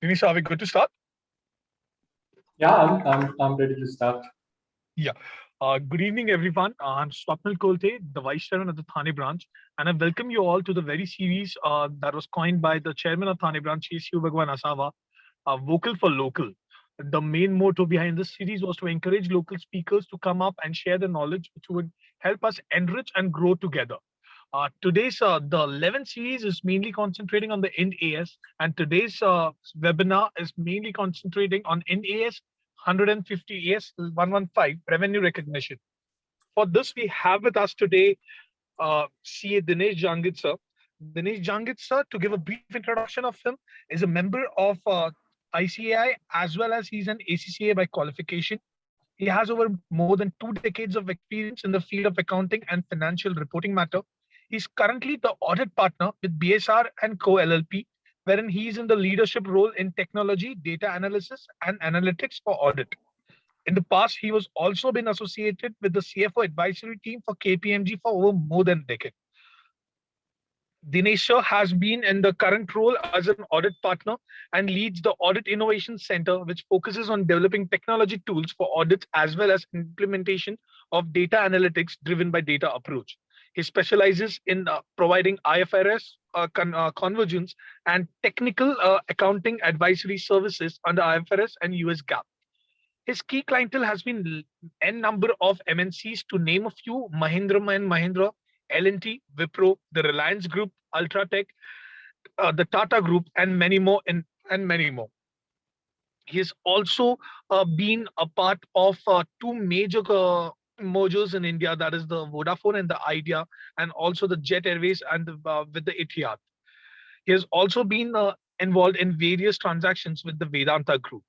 Dinesh, are we good to start? Yeah, I'm ready to start. Yeah. Good evening, everyone. I'm Swapnil Kolte, the Vice Chairman of the Thane branch, and I welcome you all to the very series that was coined by the Chairman of Thane branch, Shiv Bhagwan Asawa, Vocal for Local. The main motto behind this series was to encourage local speakers to come up and share the knowledge which would help us enrich and grow together. Today's the 11th series is mainly concentrating on the IND-AS, and today's webinar is mainly concentrating on IND-AS 150 AS 115 revenue recognition. For this, we have with us today CA Dinesh Jangid sir. Dinesh Jangid sir, to give a brief introduction of him, is a member of ICAI as well as he's an ACCA by qualification. He has over more than 2 decades of experience in the field of accounting and financial reporting matter. He's currently the audit partner with BSR and Co LLP, wherein he is in the leadership role in technology, data analysis, and analytics for audit. In the past, he was also been associated with the CFO advisory team for KPMG for over more than a decade. Dinesh sir has been in the current role as an audit partner and leads the Audit Innovation Center, which focuses on developing technology tools for audits as well as implementation of data analytics driven by data approach. He specializes in providing IFRS convergence and technical accounting advisory services under IFRS and US GAAP. His key clientele has been n number of MNCs, to name a few: Mahindra and Mahindra, L&T, Wipro, the Reliance Group, Ultratech, the Tata Group, and many more. And many more. He has also been a part of two major mergers in India, that is the Vodafone and the Idea, and also the Jet Airways and with the Etihad. He has also been involved in various transactions with the Vedanta Group.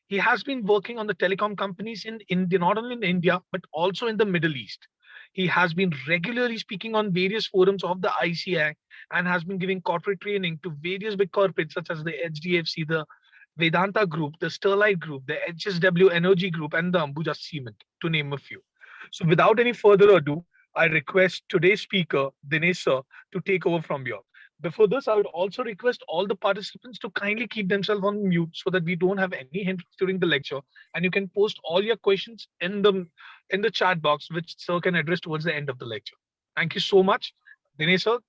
He has been working on the telecom companies in India, not only in India, but also in the Middle East. He has been regularly speaking on various forums of the ICI and has been giving corporate training to various big corporates such as the HDFC, the Vedanta Group, the Sterlite Group, the HSW Energy Group, and the Ambuja Cement, to name a few. So, without any further ado, I request today's speaker, Dinesh sir, to take over from here. Before this, I would also request all the participants to kindly keep themselves on mute so that we don't have any hindrance during the lecture. And you can post all your questions in the chat box, which sir can address towards the end of the lecture. Thank you so much, Dinesh sir.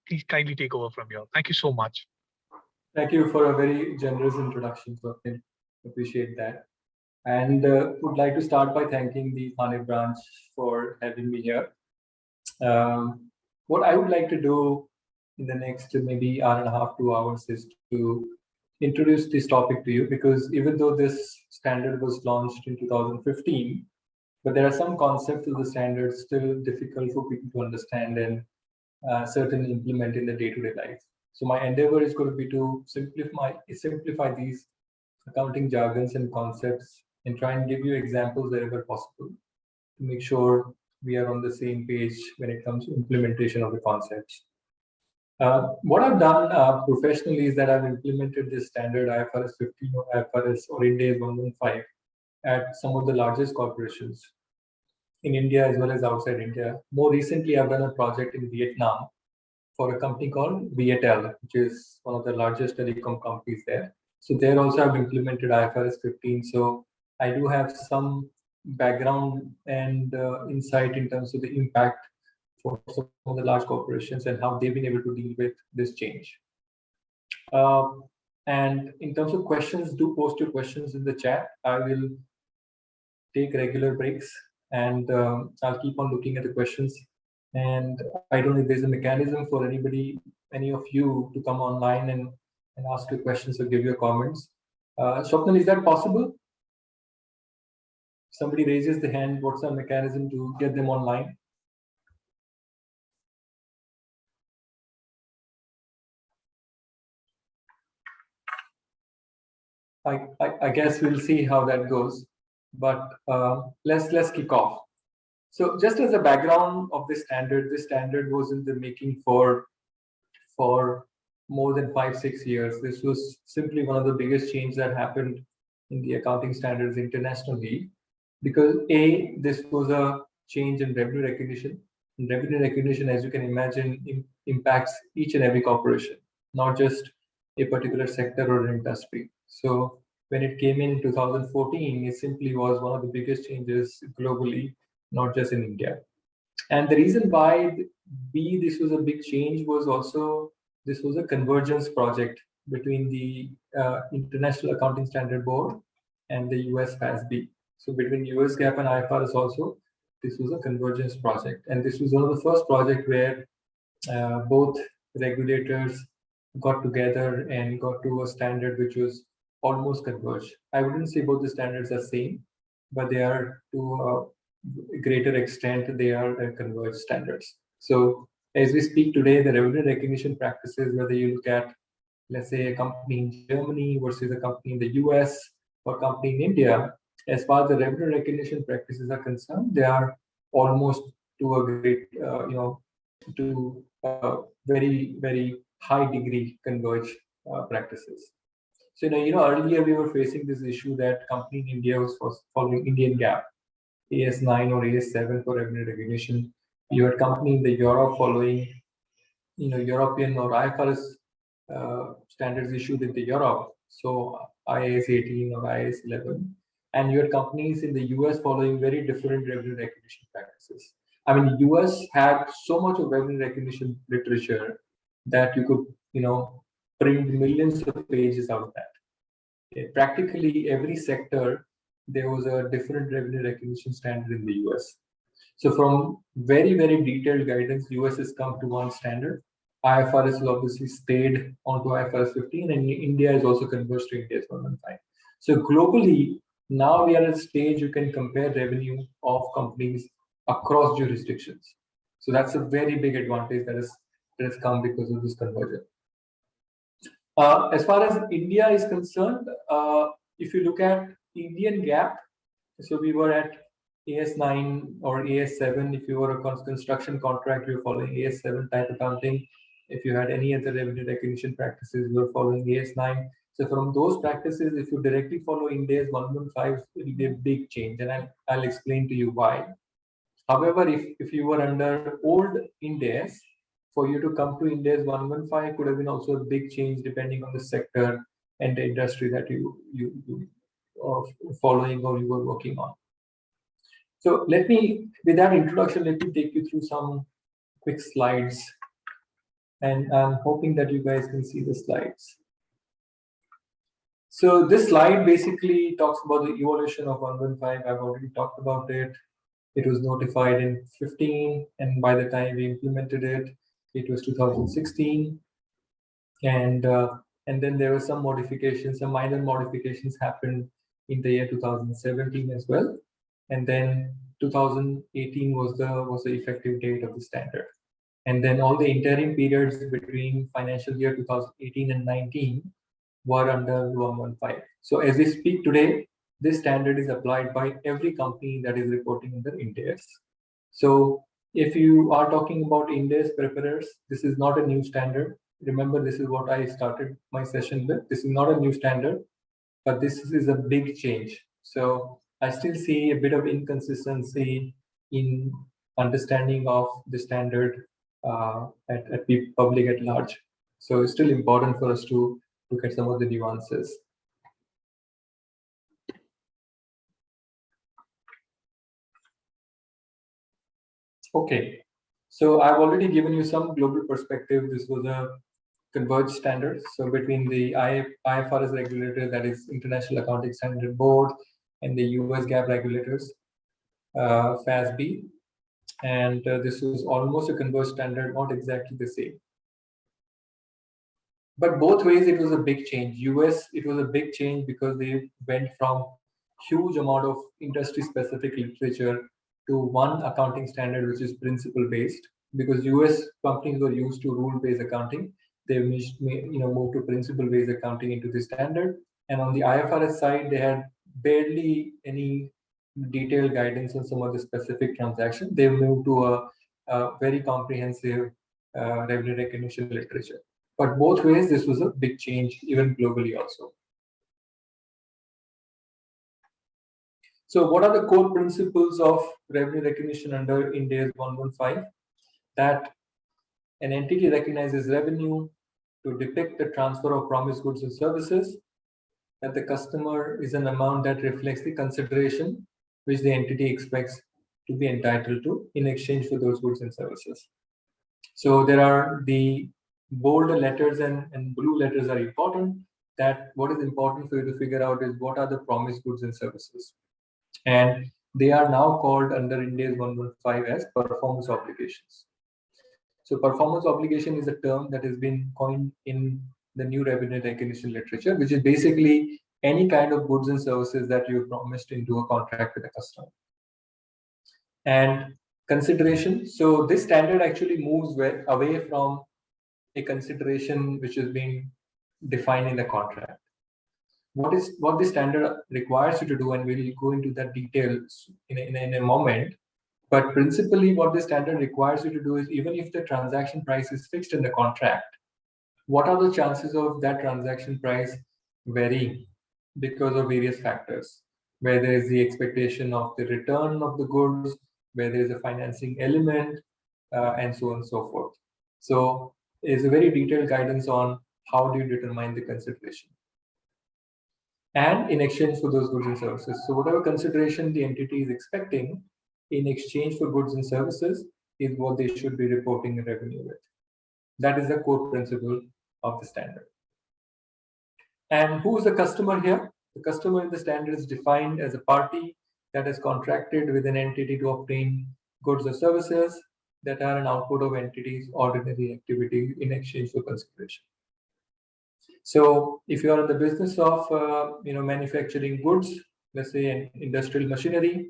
Please kindly take over from here. Thank you so much. Thank you for a very generous introduction, Swapnil. Appreciate that. And would like to start by thanking the Thane branch for having me here. What I would like to do in the next maybe hour and a half, 2 hours is to introduce this topic to you, because even though this standard was launched in 2015, but there are some concepts of the standard still difficult for people to understand and certainly implement in the day-to-day life. So my endeavor is going to be to simplify these accounting jargons and concepts and try and give you examples wherever possible to make sure we are on the same page when it comes to implementation of the concepts. What I've done professionally is that I've implemented this standard IFRS 15 or IFRS or Ind AS 115 at some of the largest corporations in India as well as outside India. More recently, I've done a project in Vietnam for a company called Viettel, which is one of the largest telecom companies there. So there also I've implemented IFRS 15. So I do have some background and insight in terms of the impact for some of the large corporations and how they've been able to deal with this change. Uh, and in terms of questions, do post your questions in the chat. I will take regular breaks and I'll keep on looking at the questions. And I don't know if there's a mechanism for any of you to come online and ask your questions or give your comments. Swapnil, is that possible? Somebody raises the hand, what's the mechanism to get them online? I guess we'll see how that goes, but let's kick off. So just as a background of this standard was in the making for more than 5-6 years. This was simply one of the biggest changes that happened in the accounting standards internationally, because this was a change in revenue recognition. And revenue recognition, as you can imagine, impacts each and every corporation, not just a particular sector or industry. So when it came in 2014, it simply was one of the biggest changes globally, not just in India. And the reason why this was a big change was also this was a convergence project between the International Accounting Standard Board and the US FASB. So between US GAAP and IFRS also, this was a convergence project. And this was one of the first projects where both regulators got together and got to a standard which was almost converged. I wouldn't say both the standards are same, but they are to a greater extent, they are converged standards. So as we speak today, the revenue recognition practices, whether you look at, let's say, a company in Germany versus a company in the US or company in India, as far as the revenue recognition practices are concerned, they are almost to a great, to very, very high degree converge practices. So, earlier we were facing this issue that company in India was following Indian GAAP, AS9 or AS7 for revenue recognition. You had company in the Europe following, European or IFRS standards issued in the Europe, so IAS 18 or IAS 11, and you had companies in the US following very different revenue recognition practices. I mean, US had so much of revenue recognition literature that you could, print millions of pages out of that. Practically every sector, there was a different revenue recognition standard in the US. So from very, very detailed guidance, US has come to one standard. IFRS has obviously stayed onto IFRS 15, and India is also converged to India's 115. So globally, now we are at a stage you can compare revenue of companies across jurisdictions. So that's a very big advantage that has come because of this convergence. As far as India is concerned, if you look at Indian GAAP, so we were at AS9 or AS7. If you were a construction contract, you were following AS7 type accounting. If you had any other revenue recognition practices, you were following AS9. So from those practices, if you directly follow Ind AS 115, it will be a big change, and I'll explain to you why. However, if you were under old Ind AS, for you to come to Ind AS 115 could have been also a big change depending on the sector and the industry that you are following or you were working on. So with that introduction, let me take you through some quick slides. And I'm hoping that you guys can see the slides. So this slide basically talks about the evolution of 115. I've already talked about it. It was notified in 15, and by the time we implemented it, it was 2016. And then there were some modifications, some minor modifications happened in the year 2017 as well. And then 2018 was the effective date of the standard. And then all the interim periods between financial year 2018 and 19 were under 115. So as we speak today, this standard is applied by every company that is reporting under Ind AS. So if you are talking about Ind AS preparers, this is not a new standard. Remember, this is what I started my session with. This is not a new standard, but this is a big change. So I still see a bit of inconsistency in understanding of the standard at the public at large. So it's still important for us to look at some of the nuances. Okay, so I've already given you some global perspective. This was a converged standard. So between the IFRS regulator, that is International Accounting Standard Board, and the US GAAP regulators, FASB. And this was almost a converged standard, not exactly the same. But both ways, it was a big change. US, it was a big change because they went from huge amount of industry-specific literature to one accounting standard, which is principle-based. Because US companies were used to rule-based accounting, they moved to principle-based accounting into the standard. And on the IFRS side, they had barely any detailed guidance on some of the specific transactions. They moved to a very comprehensive revenue recognition literature. But both ways, this was a big change, even globally also. So what are the core principles of revenue recognition under Ind AS 115? That an entity recognizes revenue to depict the transfer of promised goods and services, that the customer is an amount that reflects the consideration which the entity expects to be entitled to in exchange for those goods and services. So there are the bold letters and blue letters are important. That what is important for you to figure out is what are the promised goods and services. And they are now called under Ind AS 115 as performance obligations. So performance obligation is a term that has been coined in the new revenue recognition literature, which is basically any kind of goods and services that you promised into a contract with a customer. And consideration, so this standard actually moves away from a consideration which is being defined in the contract. What this standard requires you to do, and we'll go into that details in a moment. But principally, what the standard requires you to do is, even if the transaction price is fixed in the contract, what are the chances of that transaction price varying because of various factors, where there is the expectation of the return of the goods, where there is a financing element, and so on and so forth. So it's a very detailed guidance on how do you determine the consideration. And in exchange for those goods and services. So whatever consideration the entity is expecting in exchange for goods and services is what they should be reporting revenue with. That is the core principle of the standard. And who is the customer here? The customer in the standard is defined as a party that has contracted with an entity to obtain goods or services that are an output of entity's ordinary activity in exchange for consideration. So if you are in the business of manufacturing goods, let's say industrial machinery,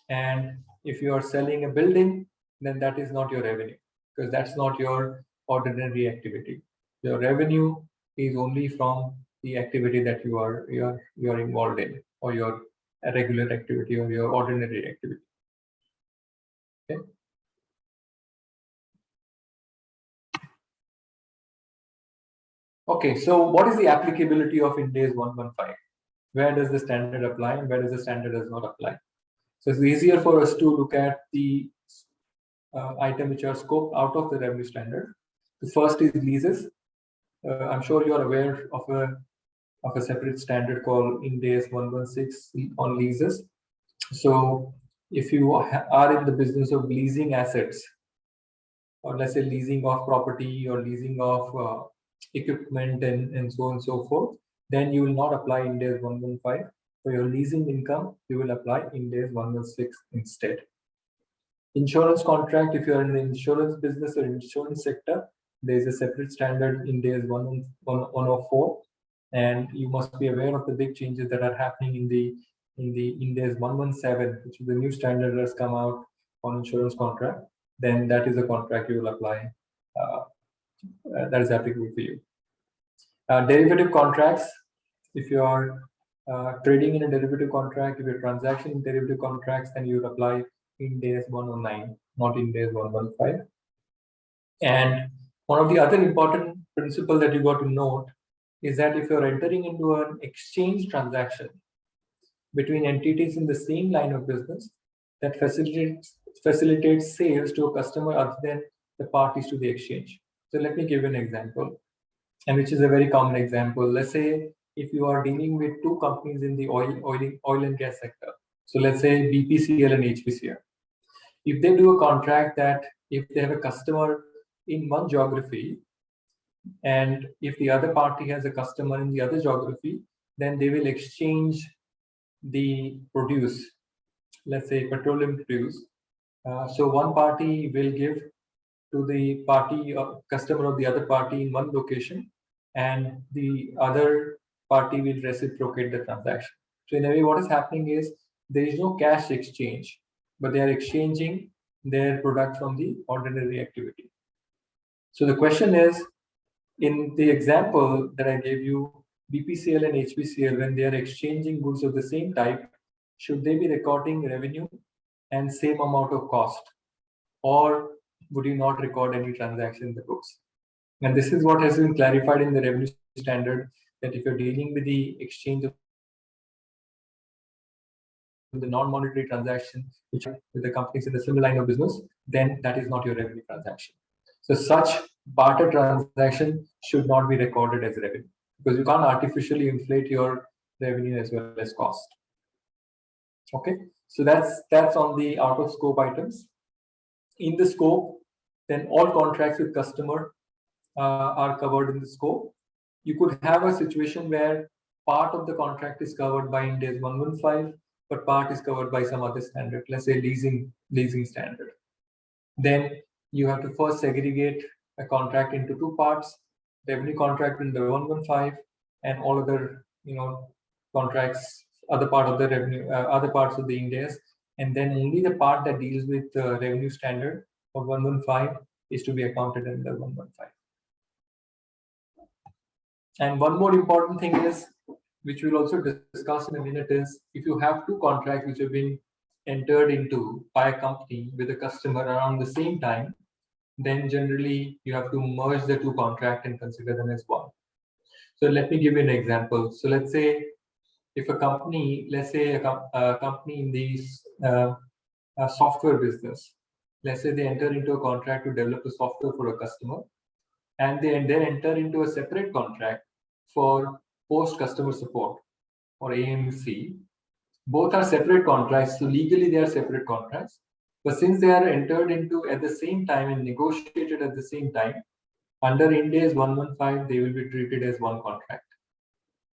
and if you are selling a building, then that is not your revenue, because that's not your ordinary activity. Your revenue is only from the activity that you are involved in, or your regular activity or your ordinary activity. Okay. Okay, so what is the applicability of Ind AS 115? Where does the standard apply and where does the standard does not apply? So it's easier for us to look at the item which are scoped out of the revenue standard. The first is leases. I'm sure you are aware of a separate standard called Ind AS 116 on leases. So if you are in the business of leasing assets, or let's say leasing of property or leasing of equipment and so on and so forth, then you will not apply Ind AS 115. For your leasing income, you will apply Ind AS 116 instead. Insurance contract, if you are in the insurance business or insurance sector, there is a separate standard Ind AS 104, and you must be aware of the big changes that are happening in the Ind AS 117, which is the new standard that has come out on insurance contract. Then that is a contract you will apply. That is applicable for you. Derivative contracts, if you are trading in a derivative contract, if you're transacting in derivative contracts, then you will apply Ind AS 109, not Ind AS 115. And one of the other important principle that you got to note is that if you're entering into an exchange transaction between entities in the same line of business, that facilitates sales to a customer other than the parties to the exchange. So let me give you an example, and which is a very common example. Let's say if you are dealing with two companies in the oil and gas sector. So let's say BPCL and HPCL. If they do a contract that if they have a customer in one geography, and if the other party has a customer in the other geography, then they will exchange the produce, let's say petroleum produce. So one party will give to the party customer of the other party in one location, and the other party will reciprocate the transaction. So in a way, what is happening is there is no cash exchange, but they are exchanging their product from the ordinary activity. So the question is, in the example that I gave you, BPCL and HPCL, when they are exchanging goods of the same type, should they be recording revenue and same amount of cost, or would you not record any transaction in the books? And this is what has been clarified in the revenue standard, that if you're dealing with the exchange of the non-monetary transaction, which are with the companies in the similar line of business, then that is not your revenue transaction. So such barter transaction should not be recorded as revenue because you can't artificially inflate your revenue as well as cost. Okay, so that's on the out of scope items. In the scope, then all contracts with customer are covered in the scope. You could have a situation where part of the contract is covered by Ind AS 115, but part is covered by some other standard, let's say leasing standard. Then you have to first segregate a contract into two parts: revenue contract in the 115 and all other contracts, other part of the revenue, other parts of the Ind AS, and then only the part that deals with the revenue standard of 115 is to be accounted in the 115. And one more important thing is, which we'll also discuss in a minute, is if you have two contracts which have been entered into by a company with a customer around the same time, then generally you have to merge the two contracts and consider them as one. So let me give you an example. So let's say if a company, let's say a company in the software business, let's say they enter into a contract to develop a software for a customer, and they then enter into a separate contract for post customer support or AMC. Both are separate contracts, so legally they are separate contracts. But since they are entered into at the same time and negotiated at the same time, under Ind AS 115, they will be treated as one contract.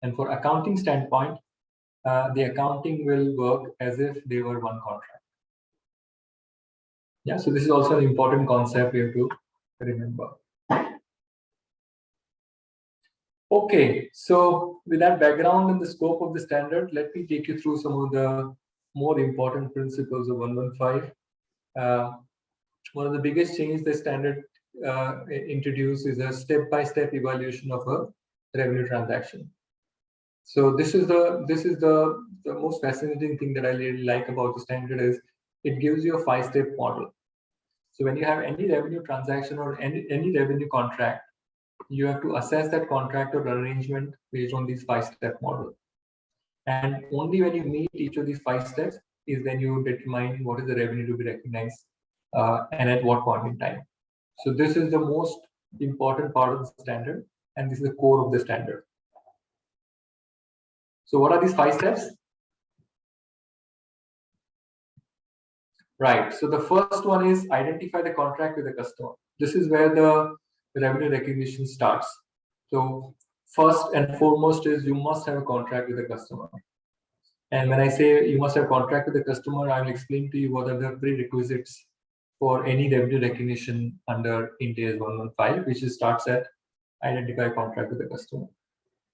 And for accounting standpoint, the accounting will work as if they were one contract. Yeah, so this is also an important concept we have to remember. Okay, so with that background and the scope of the standard, let me take you through some of the more important principles of 115. One of the biggest changes the standard introduced is a step-by-step evaluation of a revenue transaction. So this is the most fascinating thing that I really like about the standard is it gives you a 5-step model. So when you have any revenue transaction or any revenue contract, you have to assess that contract or arrangement based on these 5-step model. And only when you meet each of these 5 steps is when you determine what is the revenue to be recognized and at what point in time. So this is the most important part of the standard, and this is the core of the standard. So what are these 5 steps? Right. So the first one is identify the contract with the customer. This is where the revenue recognition starts. So first and foremost is you must have a contract with the customer. And when I say you must have a contract with the customer, I will explain to you what are the prerequisites for any revenue recognition under Ind AS 115, which starts at identify contract with the customer.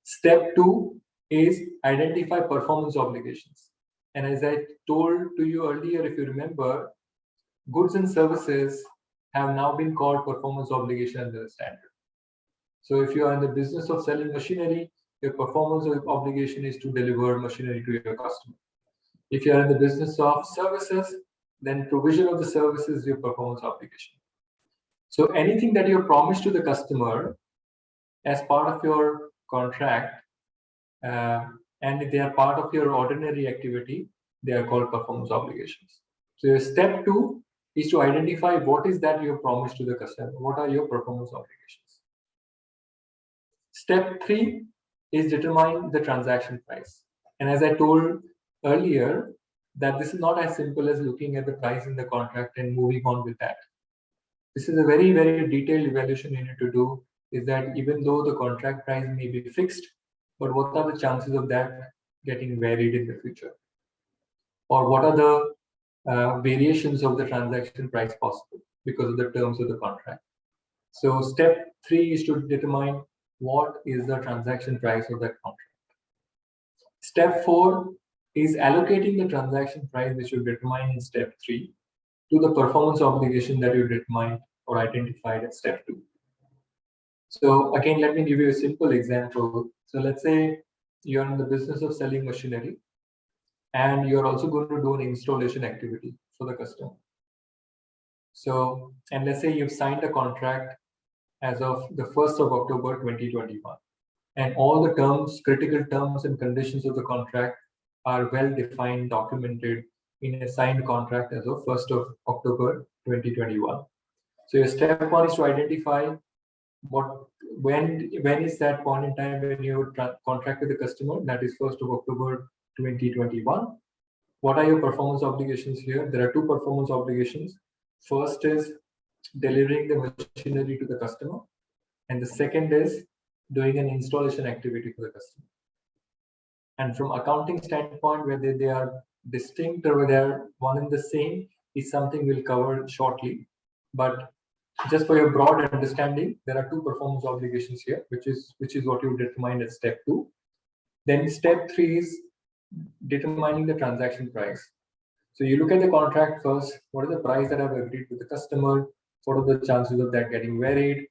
Step 2 is identify performance obligations. And as I told to you earlier, if you remember, goods and services have now been called performance obligation under the standard. So if you are in the business of selling machinery, your performance obligation is to deliver machinery to your customer. If you are in the business of services, then provision of the service is your performance obligation. So anything that you promise to the customer as part of your contract, and if they are part of your ordinary activity, they are called performance obligations. So your step 2 is to identify what is that you promised to the customer. What are your performance obligations? Step 3 is determine the transaction price. And as I told earlier, that this is not as simple as looking at the price in the contract and moving on with that. This is a very, very detailed evaluation you need to do, is that even though the contract price may be fixed, but what are the chances of that getting varied in the future? Or what are the variations of the transaction price possible because of the terms of the contract? So step 3 is to determine what is the transaction price of that contract. Step 4 is allocating the transaction price, which you determine in step 3, to the performance obligation that you determined or identified at step 2. So again, let me give you a simple example. So let's say you're in the business of selling machinery, and you're also going to do an installation activity for the customer. So, and let's say you've signed a contract as of the 1st of October 2021, and all the terms, critical terms and conditions of the contract are well defined, documented in a signed contract as of 1st of October 2021. So your step one is to identify when is that point in time when you would contract with the customer. That is 1st of October 2021. What are your performance obligations here? There are two performance obligations. First is delivering the machinery to the customer, and the second is doing an installation activity for the customer. And from accounting standpoint, whether they are distinct or whether they are one and the same is something we'll cover shortly. But just for your broad understanding, there are two performance obligations here, which is what you determine as step 2. Then step 3 is determining the transaction price. So you look at the contract first. What is the price that I've agreed with the customer? What are the chances of that getting varied?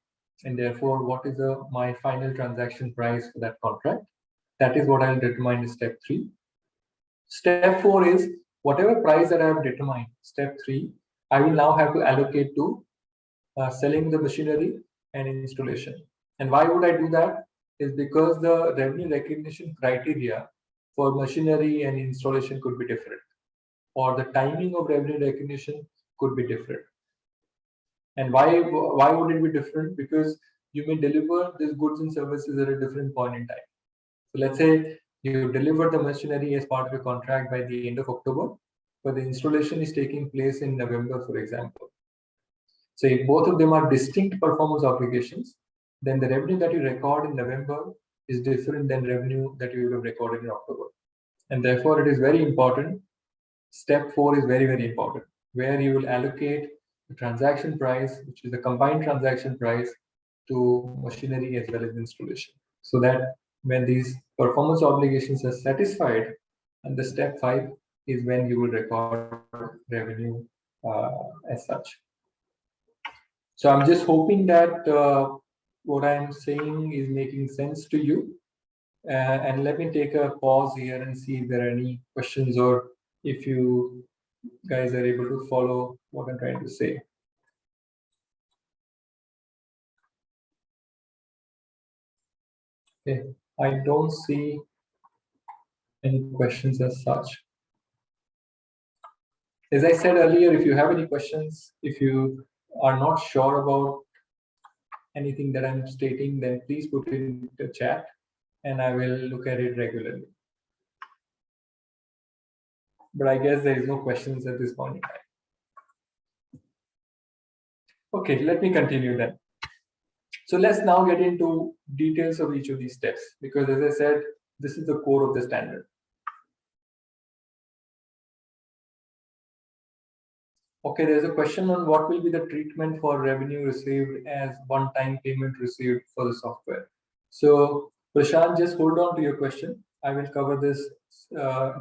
And therefore, what is my final transaction price for that contract? That is what I'll determine in step 3. Step 4 is whatever price that I have determined. Step 3, I will now have to allocate to selling the machinery and installation. And why would I do that? Is because the revenue recognition criteria for machinery and installation could be different, or the timing of revenue recognition could be different. And why would it be different? Because you may deliver these goods and services at a different point in time. So let's say you deliver the machinery as part of your contract by the end of October, but the installation is taking place in November, for example. So if both of them are distinct performance obligations, then the revenue that you record in November is different than revenue that you would have recorded in October. And therefore, it is very important. Step 4 is very, very important, where you will allocate the transaction price, which is the combined transaction price, to machinery as well as installation. So that when these performance obligations are satisfied, and the step 5 is when you will record revenue as such. So I'm just hoping that what I'm saying is making sense to you. And let me take a pause here and see if there are any questions or if you guys are able to follow what I'm trying to say. Okay, I don't see any questions as such. As I said earlier, if you have any questions, if you are not sure about anything that I'm stating, then please put it in the chat and I will look at it regularly. But I guess there is no questions at this point in time. Okay, let me continue then. So let's now get into details of each of these steps, because as I said, this is the core of the standard. Okay, there's a question on what will be the treatment for revenue received as one-time payment received for the software. So Prashant, just hold on to your question. I will cover this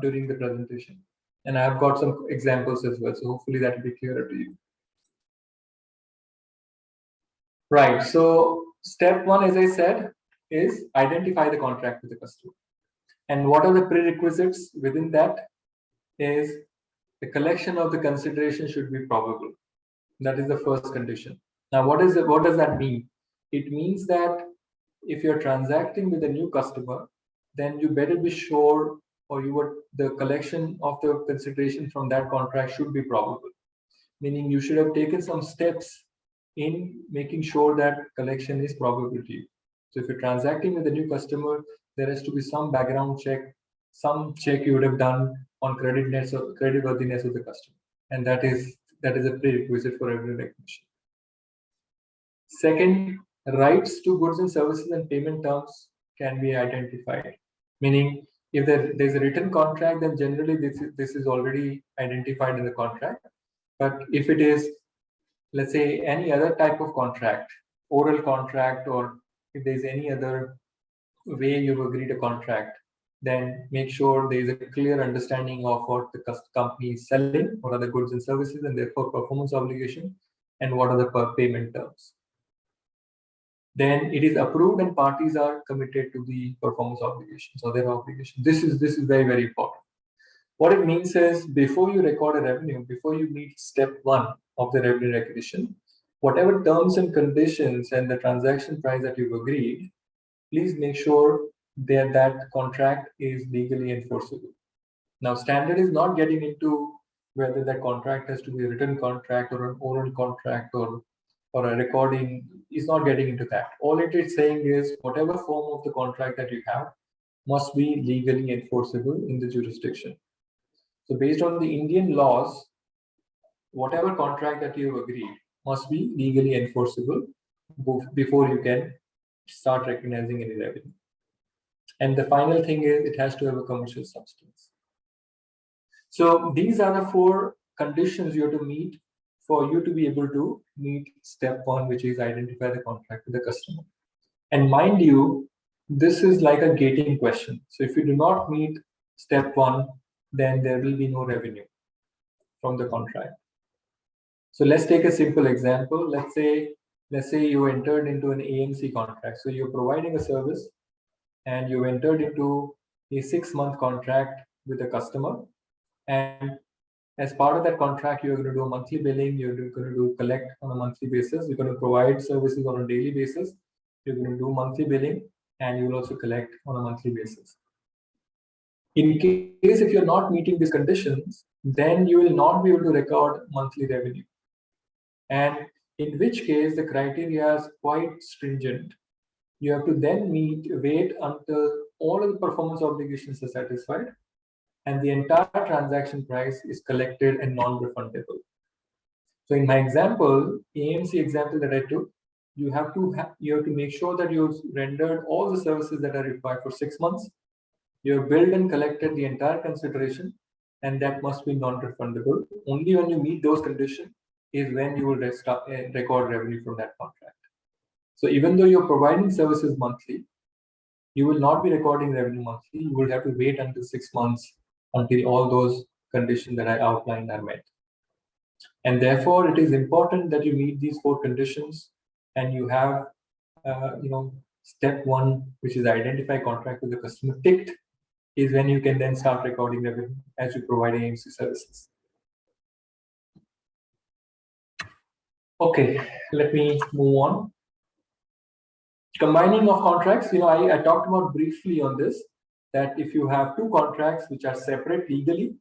during the presentation. And I've got some examples as well. So hopefully that will be clearer to you. Right, so step 1, as I said, is identify the contract with the customer. And what are the prerequisites within that is the collection of the consideration should be probable. That is the first condition. Now, what does that mean? It means that if you're transacting with a new customer, then you better be sure, or the collection of the consideration from that contract should be probable. Meaning you should have taken some steps in making sure that collection is probable to you. So if you're transacting with a new customer, there has to be some background check, some check you would have done on creditworthiness of the customer, and that is a prerequisite for revenue recognition. Second, rights to goods and services and payment terms can be identified. Meaning, if there's a written contract, then generally this is already identified in the contract. But if it is, let's say, any other type of contract, oral contract, or if there's any other way you've agreed a contract, then make sure there is a clear understanding of what the company is selling, what are the goods and services, and therefore performance obligation, and what are the payment terms. Then it is approved and parties are committed to the performance obligations or their obligations. This is very, very important. What it means is before you record a revenue, before you meet step 1 of the revenue recognition, whatever terms and conditions and the transaction price that you've agreed, please make sure that contract is legally enforceable. Now, standard is not getting into whether that contract has to be a written contract or an oral contract or or a recording is not getting into that. All it is saying is whatever form of the contract that you have must be legally enforceable in the jurisdiction. So based on the Indian laws, whatever contract that you have agreed must be legally enforceable before you can start recognizing any revenue. And the final thing is it has to have a commercial substance. So these are the 4 conditions you have to meet for you to be able to meet step 1, which is identify the contract with the customer. And mind you, this is like a gating question. So if you do not meet step 1, then there will be no revenue from the contract. So let's take a simple example. Let's say you entered into an AMC contract. So you're providing a service and you entered into a 6-month contract with a customer. And as part of that contract, you're going to do a monthly billing, you're going to do collect on a monthly basis, you're going to provide services on a daily basis, you're going to do monthly billing, and you will also collect on a monthly basis. In case if you're not meeting these conditions, then you will not be able to record monthly revenue. And in which case the criteria is quite stringent. You have to then wait until all of the performance obligations are satisfied and the entire transaction price is collected and non-refundable. So in my example, AMC example that I took, you have to make sure that you've rendered all the services that are required for 6 months. You have billed and collected the entire consideration, and that must be non-refundable. Only when you meet those conditions is when you will record revenue from that contract. So even though you're providing services monthly, you will not be recording revenue monthly. You will have to wait until 6 months until all those conditions that I outlined are met. And therefore, it is important that you meet these 4 conditions and you have, step 1, which is identify contract with the customer ticked, is when you can then start recording revenue as you provide AMC services. Okay, let me move on. Combining of contracts, I talked about briefly on this, that if you have 2 contracts which are separate legally,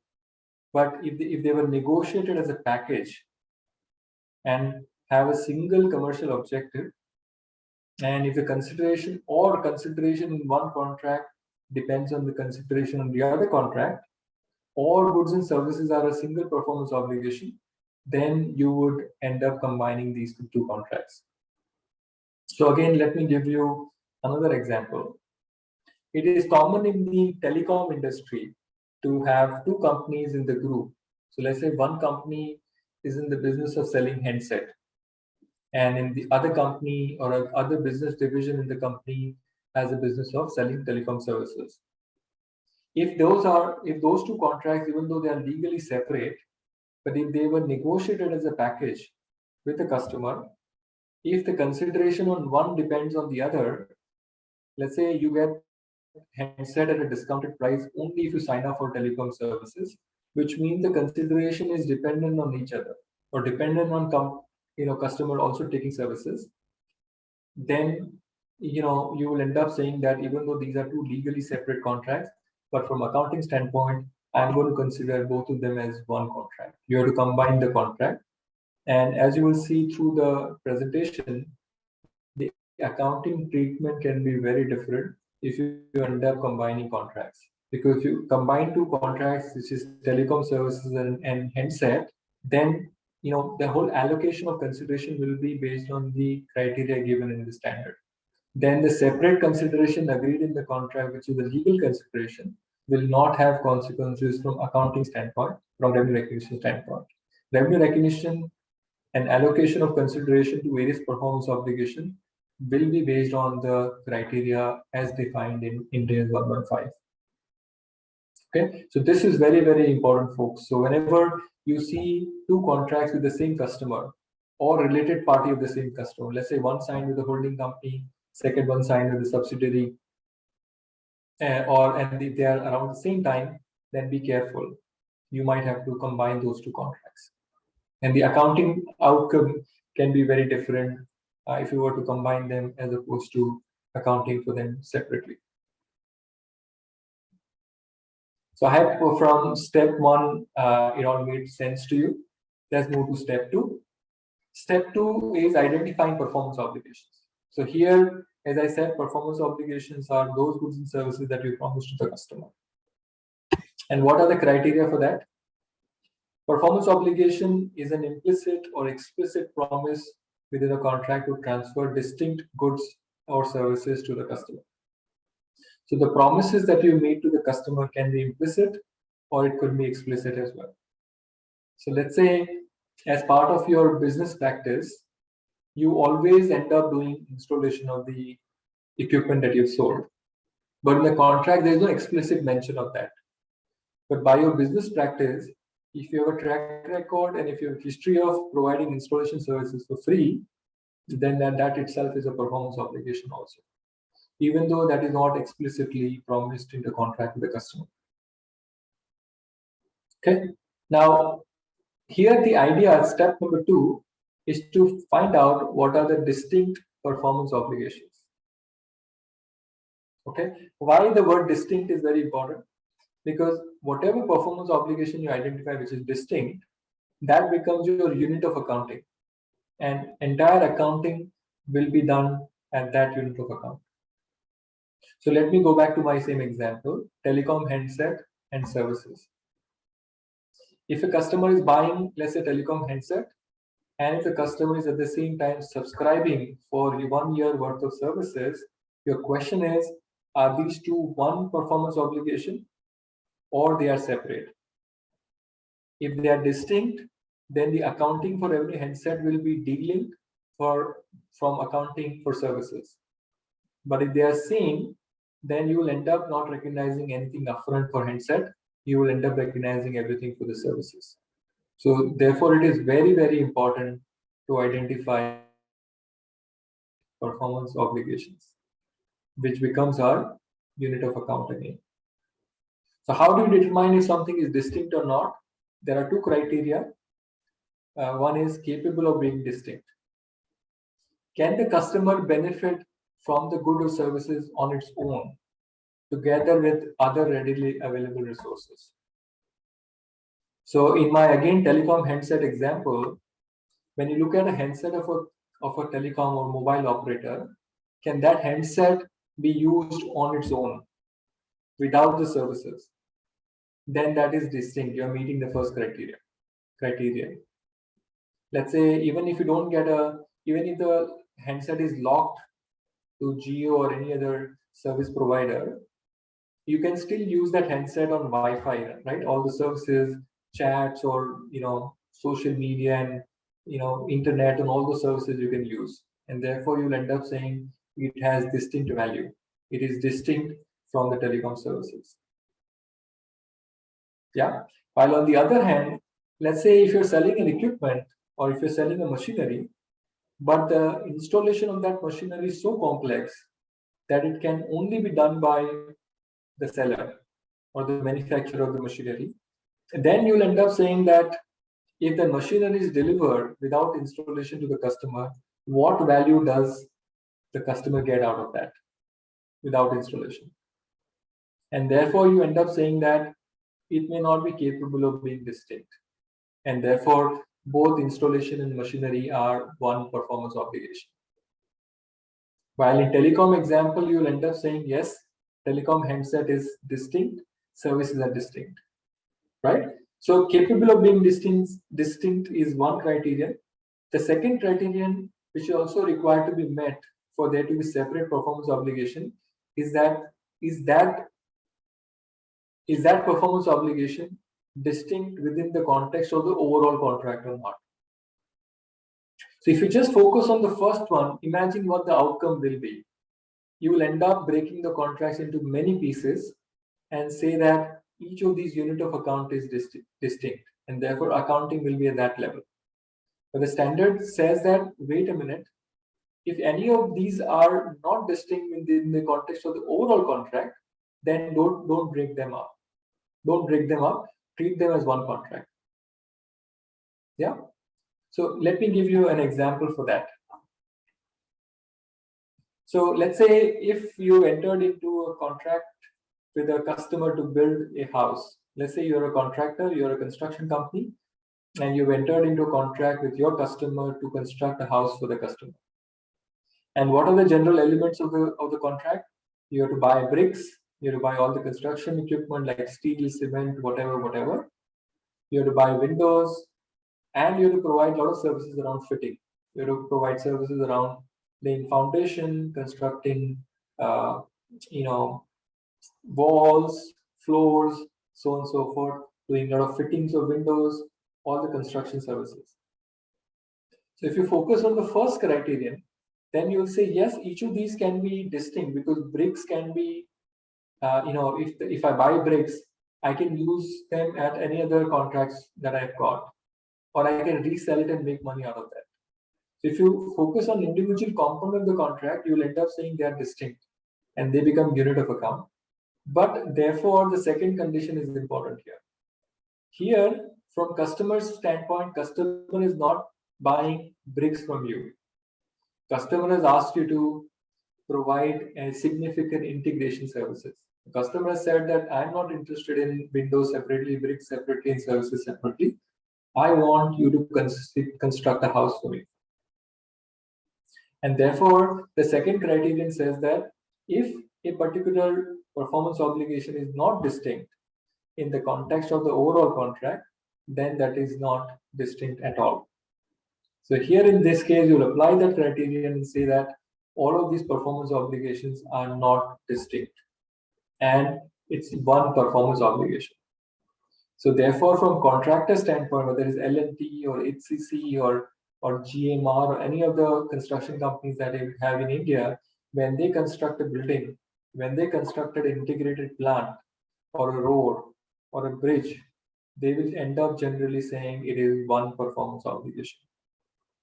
but if they were negotiated as a package and have a single commercial objective, and if the consideration in one contract depends on the consideration on the other contract, or goods and services are a single performance obligation, then you would end up combining these 2 contracts. So again, let me give you another example. It is common in the telecom industry to have 2 companies in the group. So let's say one company is in the business of selling handset, and in the other company or other business division in the company has a business of selling telecom services. If those 2 contracts, even though they are legally separate, but if they were negotiated as a package with the customer, if the consideration on one depends on the other, let's say you get handset at a discounted price only if you sign up for telecom services, which means the consideration is dependent on each other or dependent on customer also taking services, then you will end up saying that even though these are 2 legally separate contracts, but from accounting standpoint, I'm going to consider both of them as one contract. You have to combine the contract. And as you will see through the presentation, the accounting treatment can be very different if you end up combining contracts. Because if you combine 2 contracts, which is telecom services and handset, then the whole allocation of consideration will be based on the criteria given in the standard. Then the separate consideration agreed in the contract, which is the legal consideration, will not have consequences from accounting standpoint, from revenue recognition standpoint. Revenue recognition and allocation of consideration to various performance obligations will be based on the criteria as defined in Ind AS 115. Okay, so this is very, very important, folks. So whenever you see 2 contracts with the same customer or related party of the same customer, let's say one signed with the holding company, second one signed with the subsidiary, and if they are around the same time, then be careful. You might have to combine those 2 contracts. And the accounting outcome can be very different if you were to combine them as opposed to accounting for them separately. So I hope from step 1, it all made sense to you. Let's move to step 2. Step 2 is identifying performance obligations. So here, as I said, performance obligations are those goods and services that you promise to the customer. And what are the criteria for that? Performance obligation is an implicit or explicit promise within a contract to transfer distinct goods or services to the customer. So the promises that you make to the customer can be implicit or it could be explicit as well. So let's say as part of your business practice, you always end up doing installation of the equipment that you've sold. But in the contract, there's no explicit mention of that. But by your business practice, if you have a track record and if you have a history of providing installation services for free, then that itself is a performance obligation also, even though that is not explicitly promised in the contract with the customer. Okay. Now, here the idea, step number 2, is to find out what are the distinct performance obligations. Okay. Why the word distinct is very important? Because whatever performance obligation you identify which is distinct, that becomes your unit of accounting. And entire accounting will be done at that unit of account. So let me go back to my same example, telecom handset and services. If a customer is buying, let's say, telecom handset, and if the customer is at the same time subscribing for 1 year worth of services, your question is, are these two one performance obligation or they are separate? If they are distinct, then the accounting for every handset will be de-linked from accounting for services. But if they are same, then you will end up not recognizing anything upfront for handset. You will end up recognizing everything for the services. So therefore, it is very, very important to identify performance obligations, which becomes our unit of account again. So how do you determine if something is distinct or not? There are two criteria. One is capable of being distinct. Can the customer benefit from the good or services on its own, together with other readily available resources? So in my, again, telecom handset example, when you look at a handset of a telecom or mobile operator, can that handset be used on its own without the services? Then that is distinct. You're meeting the first criteria. Let's say even if you don't get even if the handset is locked to Jio or any other service provider, you can still use that handset on Wi-Fi, right? All the services, chats, or social media and internet and all the services you can use, and therefore you'll end up saying it has distinct value. It is distinct from the telecom services. Yeah. While on the other hand, let's say if you're selling an equipment or if you're selling a machinery, but the installation of that machinery is so complex that it can only be done by the seller or the manufacturer of the machinery, then you'll end up saying that if the machinery is delivered without installation to the customer, what value does the customer get out of that without installation? And therefore, you end up saying that it may not be capable of being distinct. And therefore, both installation and machinery are one performance obligation. While in telecom example, you'll end up saying, yes, telecom handset is distinct, services are distinct, right? So capable of being distinct is one criterion. The second criterion, which is also required to be met for there to be separate performance obligation, is that performance obligation distinct within the context of the overall contract or not. So if you just focus on the first one, imagine what the outcome will be. You will end up breaking the contracts into many pieces and say that each of these unit of account is distinct, and therefore accounting will be at that level. But the standard says that, wait a minute, if any of these are not distinct within the context of the overall contract, then don't break them up. Don't break them up, treat them as one contract. Yeah. So let me give you an example for that. So let's say if you entered into a contract with a customer to build a house. Let's say you're a contractor, you're a construction company, and you've entered into a contract with your customer to construct a house for the customer. And what are the general elements of the contract? You have to buy bricks, you have to buy all the construction equipment like steel, cement, whatever. You have to buy windows, and you have to provide a lot of services around fitting. You have to provide services around laying foundation, constructing, uh, walls, floors, so on and so forth, doing a lot of fittings of windows, all the construction services. So if you focus on the first criterion, then you'll say, yes, each of these can be distinct because bricks can be, if I buy bricks, I can use them at any other contracts that I've got, or I can resell it and make money out of that. So if you focus on individual component of the contract, you'll end up saying they are distinct and they become unit of account. But therefore, the second condition is important here. Here, from customer's standpoint, customer is not buying bricks from you. Customer has asked you to provide a significant integration services. The customer said that I'm not interested in windows separately, bricks separately, and services separately. I want you to construct a house for me. And therefore, the second criterion says that if a particular performance obligation is not distinct in the context of the overall contract, then that is not distinct at all. So here in this case, you'll apply that criterion and say that all of these performance obligations are not distinct, and it's one performance obligation. So therefore, from contractor standpoint, whether it's L&T or HCC or GMR or any of the construction companies that you have in India, when they construct a building, when they construct an integrated plant or a road or a bridge, they will end up generally saying it is one performance obligation.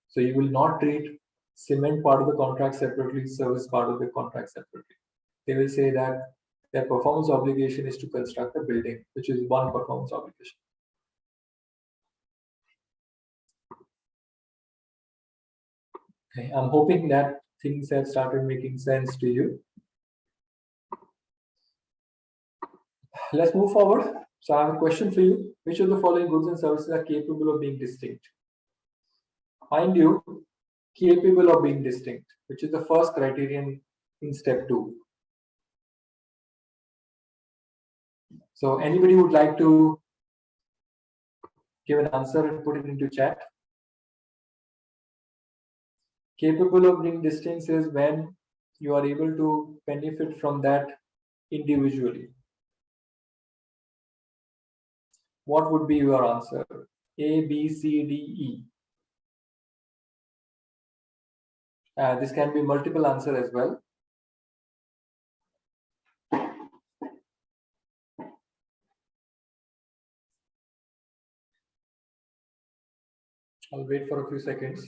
So you will not treat cement part of the contract separately, service part of the contract separately. They will say that their performance obligation is to construct a building, which is one performance obligation. Okay, I'm hoping that things have started making sense to you. Let's move forward. So I have a question for you. Which of the following goods and services are capable of being distinct? Mind you, capable of being distinct, which is the first criterion in step 2. So anybody would like to give an answer and put it into chat? Capable of being distinct is when you are able to benefit from that individually. What would be your answer? A, B, C, D, E. This can be multiple answer as well. I'll wait for a few seconds.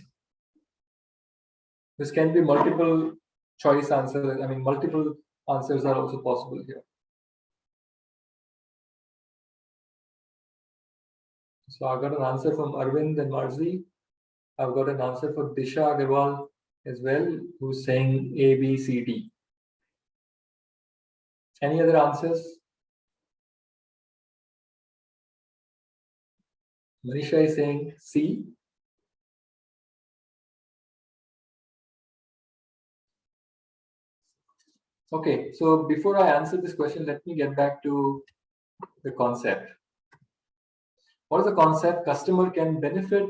This can be multiple choice answers. I mean, multiple answers are also possible here. So I've got an answer from Arvind and Marzi. I've got an answer for Disha Agarwal as well, who's saying A, B, C, D. Any other answers? Manisha is saying C. Okay, so before I answer this question, let me get back to the concept. What is the concept? Customer can benefit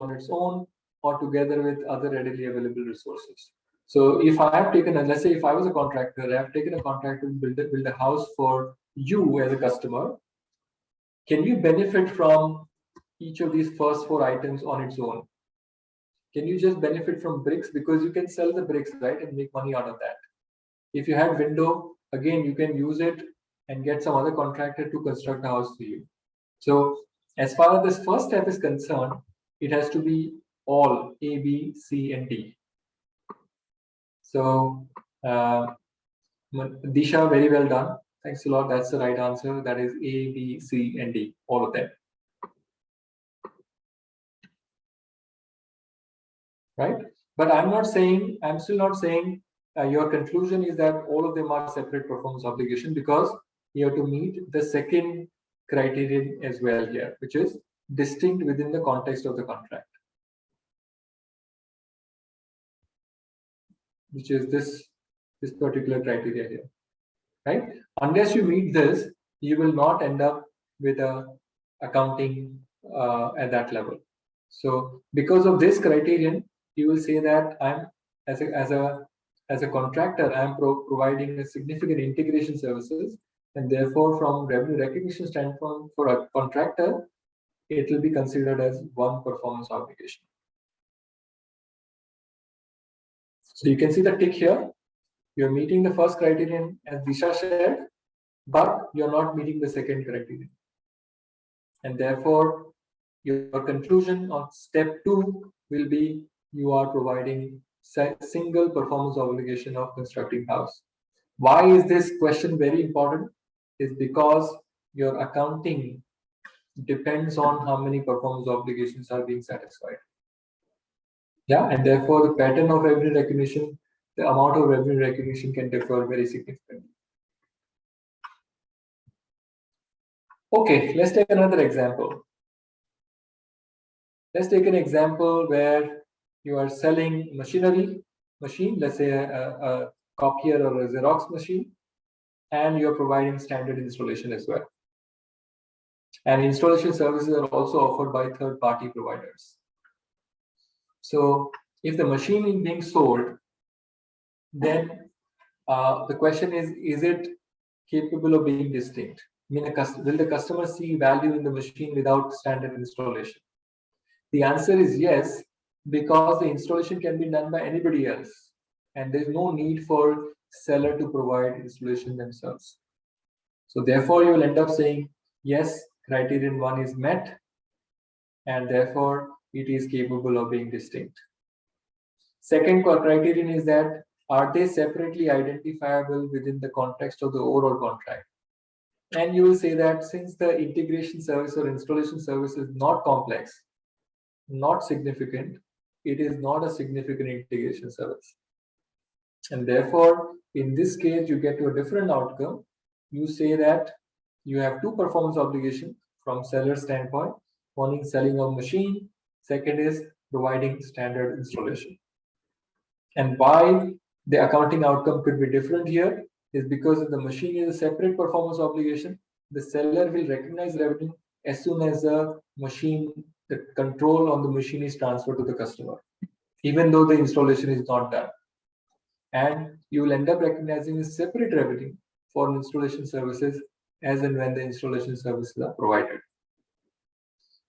on its own or together with other readily available resources. So if I have taken, let's say if I was a contractor, I have taken a contract to build a house for you as a customer. Can you benefit from each of these first 4 items on its own? Can you just benefit from bricks? Because you can sell the bricks, right, and make money out of that. If you had window, again, you can use it and get some other contractor to construct a house for you. So as far as this first step is concerned, it has to be all A, B, C, and D. So Disha, very well done. Thanks a lot. That's the right answer. That is A, B, C, and D, all of them. Right? But I'm still not saying your conclusion is that all of them are separate performance obligation, because you have to meet the second criterion as well here, which is distinct within the context of the contract, which is this particular criteria here, right? Unless you meet this, you will not end up with a accounting at that level. So because of this criterion, you will say that I'm as a contractor, I'm providing a significant integration services, and therefore from revenue recognition standpoint for a contractor, it will be considered as one performance obligation. So you can see the tick here. You're meeting the first criterion as Disha shared, but you're not meeting the second criterion. And therefore, your conclusion on step 2 will be you are providing single performance obligation of constructing house. Why is this question very important? Is because your accounting depends on how many performance obligations are being satisfied. Yeah, and therefore the pattern of revenue recognition, the amount of revenue recognition can differ very significantly. Okay, let's take another example. Let's take an example where you are selling machine, let's say a copier or a Xerox machine, and you're providing standard installation as well. And installation services are also offered by third-party providers. So if the machine is being sold, then the question is it capable of being distinct? I mean, will the customer see value in the machine without standard installation? The answer is yes, because the installation can be done by anybody else, and there's no need for seller to provide installation themselves. So therefore, you will end up saying, yes, criterion 1 is met, and therefore it is capable of being distinct. Second criterion is that are they separately identifiable within the context of the overall contract? And you will say that since the integration service or installation service is not complex, not significant, it is not a significant integration service. And therefore, in this case, you get to a different outcome. You say that you have two performance obligations from seller standpoint. One is selling a machine, second is providing standard installation. And why the accounting outcome could be different here is because if the machine is a separate performance obligation, the seller will recognize revenue as soon as the control on the machine is transferred to the customer, even though the installation is not done. And you will end up recognizing a separate revenue for installation services as and when the installation services are provided.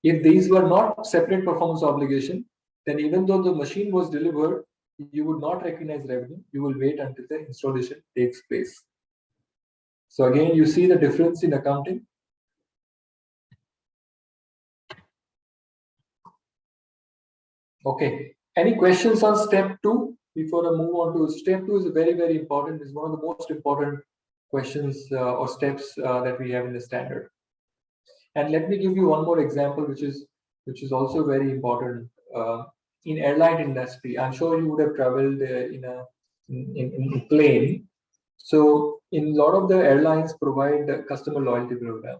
If these were not separate performance obligation, then even though the machine was delivered, you would not recognize revenue. You will wait until the installation takes place. So again, you see the difference in accounting. Okay. Any questions on step 2 before I move on to step 2? Is very, very important. It's one of the most important questions or steps that we have in the standard. And let me give you one more example, which is also very important. In airline industry, I'm sure you would have traveled in a plane. So in a lot of the airlines provide a customer loyalty program.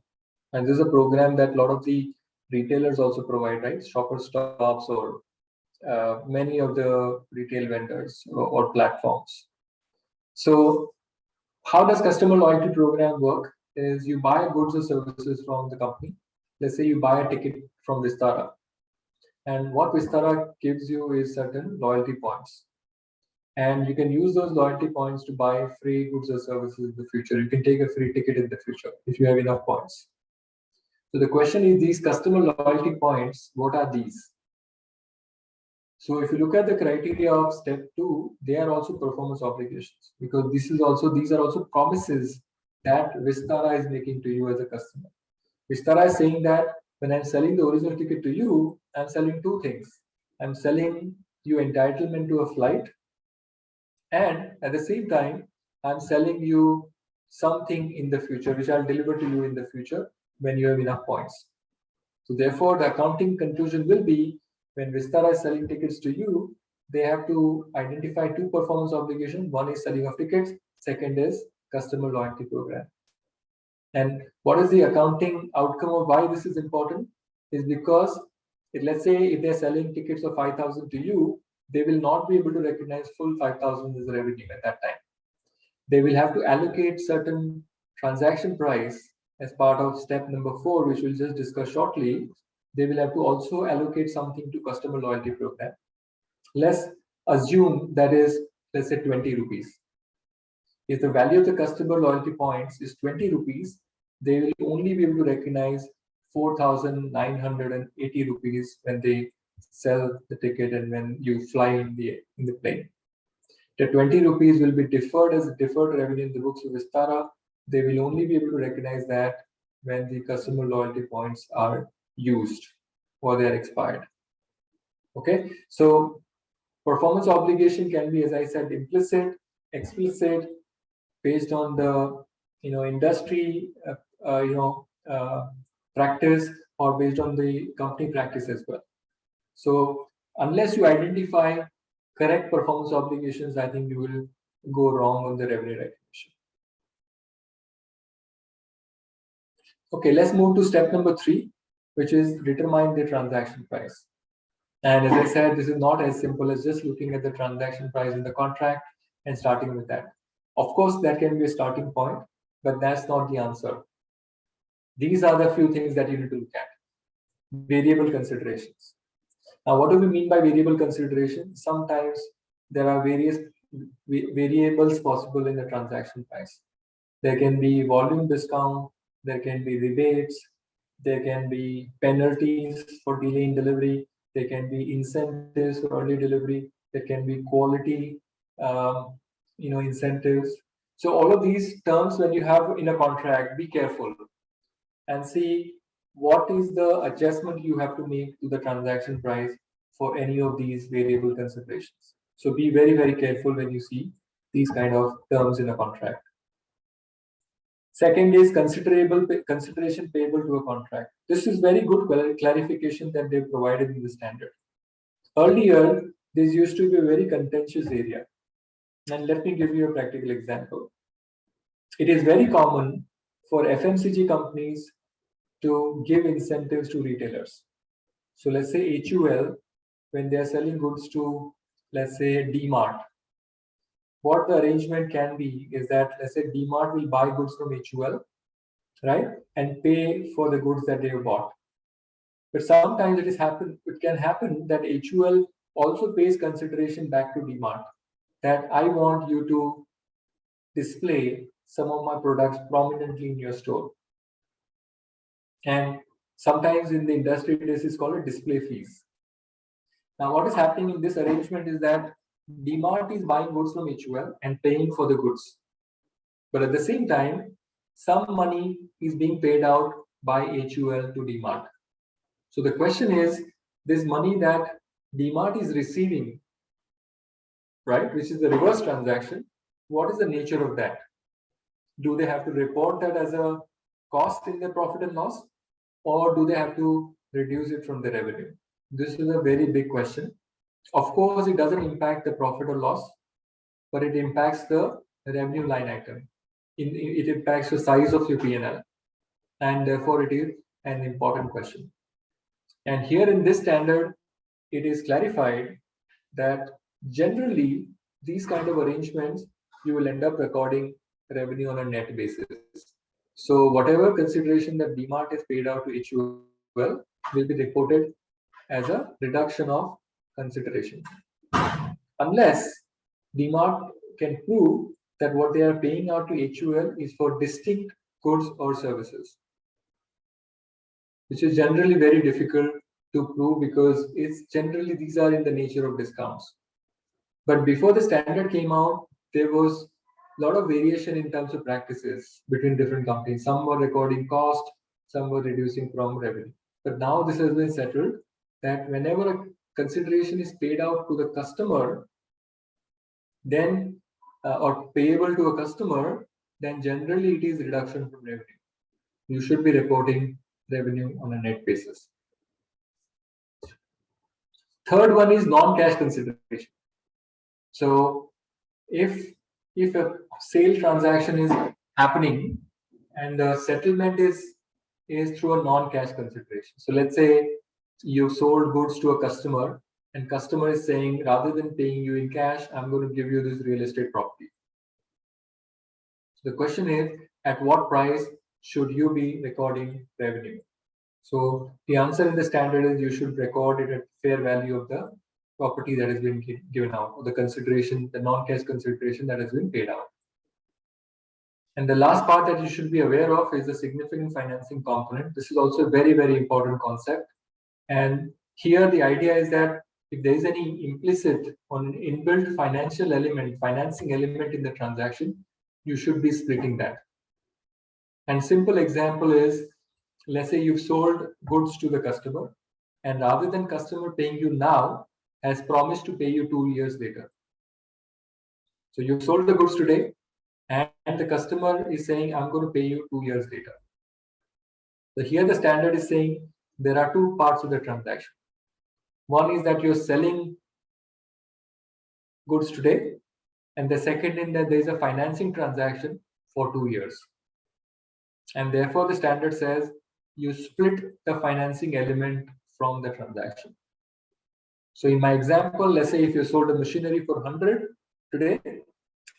And this is a program that a lot of the retailers also provide, right? Shopper stops or many of the retail vendors or platforms. So how does customer loyalty program work? Is you buy goods or services from the company. Let's say you buy a ticket from Vistara. And what Vistara gives you is certain loyalty points. And you can use those loyalty points to buy free goods or services in the future. You can take a free ticket in the future if you have enough points. So the question is, these customer loyalty points, what are these? So if you look at the criteria of step 2, they are also performance obligations, because these are also promises that Vistara is making to you as a customer. Vistara is saying that when I'm selling the original ticket to you, I'm selling two things. I'm selling you entitlement to a flight, and at the same time, I'm selling you something in the future, which I'll deliver to you in the future when you have enough points. So therefore, the accounting conclusion will be, when Vistara is selling tickets to you, they have to identify two performance obligations. One is selling of tickets, second is customer loyalty program. And what is the accounting outcome of why this is important? Is because let's say if they're selling tickets of 5,000 to you, they will not be able to recognize full 5,000 as revenue at that time. They will have to allocate certain transaction price as part of step number 4, which we'll just discuss shortly. They will have to also allocate something to customer loyalty program. Let's assume that is, let's say 20 rupees. If the value of the customer loyalty points is 20 rupees, they will only be able to recognize 4,980 rupees when they sell the ticket and when you fly in the plane. The 20 rupees will be deferred as deferred revenue in the books of Vistara. They will only be able to recognize that when the customer loyalty points are used or they are expired. Okay, so performance obligation can be, as I said, implicit, explicit, based on the industry practice, or based on the company practice as well. So unless you identify correct performance obligations, I think you will go wrong on the revenue recognition. Okay, let's move to step number 3, which is determine the transaction price. And as I said, this is not as simple as just looking at the transaction price in the contract and starting with that. Of course, that can be a starting point, but that's not the answer. These are the few things that you need to look at. Variable considerations. Now, what do we mean by variable consideration? Sometimes there are various variables possible in the transaction price. There can be volume discount, there can be rebates, there can be penalties for delay in delivery, there can be incentives for early delivery, there can be quality incentives. So all of these terms, when you have in a contract, be careful and see what is the adjustment you have to make to the transaction price for any of these variable considerations. So be very, very careful when you see these kind of terms in a contract. Second is consideration payable to a contract. This is very good clarification that they've provided in the standard. Earlier, this used to be a very contentious area. And let me give you a practical example. It is very common for FMCG companies to give incentives to retailers. So let's say HUL, when they are selling goods to, let's say, DMart, what the arrangement can be is that, let's say, DMart will buy goods from HUL, right, and pay for the goods that they have bought. But sometimes it can happen that HUL also pays consideration back to DMart, that I want you to display some of my products prominently in your store. And sometimes in the industry, this is called a display fees. Now, what is happening in this arrangement is that DMart is buying goods from HUL and paying for the goods. But at the same time, some money is being paid out by HUL to DMart. So the question is, this money that DMart is receiving, right, which is the reverse transaction, what is the nature of that? Do they have to report that as a cost in their profit and loss, or do they have to reduce it from the revenue? This is a very big question. Of course, it doesn't impact the profit or loss, but it impacts the revenue line item. It impacts the size of your P&L, and therefore it is an important question. And here in this standard, it is clarified that generally these kind of arrangements, you will end up recording revenue on a net basis. So whatever consideration that DMart is paid out to HUL will be reported as a reduction of consideration, unless DMart can prove that what they are paying out to HUL is for distinct goods or services, which is generally very difficult to prove because it's generally these are in the nature of discounts. But before the standard came out, there was a lot of variation in terms of practices between different companies. Some were recording cost, some were reducing from revenue. But now this has been settled that whenever a consideration is paid out to the customer, then or payable to a customer, then generally it is reduction from revenue. You should be reporting revenue on a net basis. Third one is non-cash consideration. So if a sale transaction is happening And the settlement is through a non-cash consideration. So let's say you sold goods to a customer, and customer is saying, rather than paying you in cash, I'm going to give you this real estate property. So the question is, at what price should you be recording revenue? So the answer in the standard is you should record it at fair value of the property that has been given out, or the consideration, the non-cash consideration that has been paid out. And the last part that you should be aware of is the significant financing component. This is also a very, very important concept. And here the idea is that if there is any implicit or an inbuilt financial element, financing element in the transaction, you should be splitting that. And simple example is, let's say you've sold goods to the customer, and rather than customer paying you now, has promised to pay you 2 years later. So you've sold the goods today, and the customer is saying, I'm going to pay you 2 years later. So here the standard is saying there are two parts of the transaction. One is that you're selling goods today, and the second is that there is a financing transaction for 2 years. And therefore the standard says you split the financing element from the transaction. So in my example, let's say if you sold a machinery for 100 today,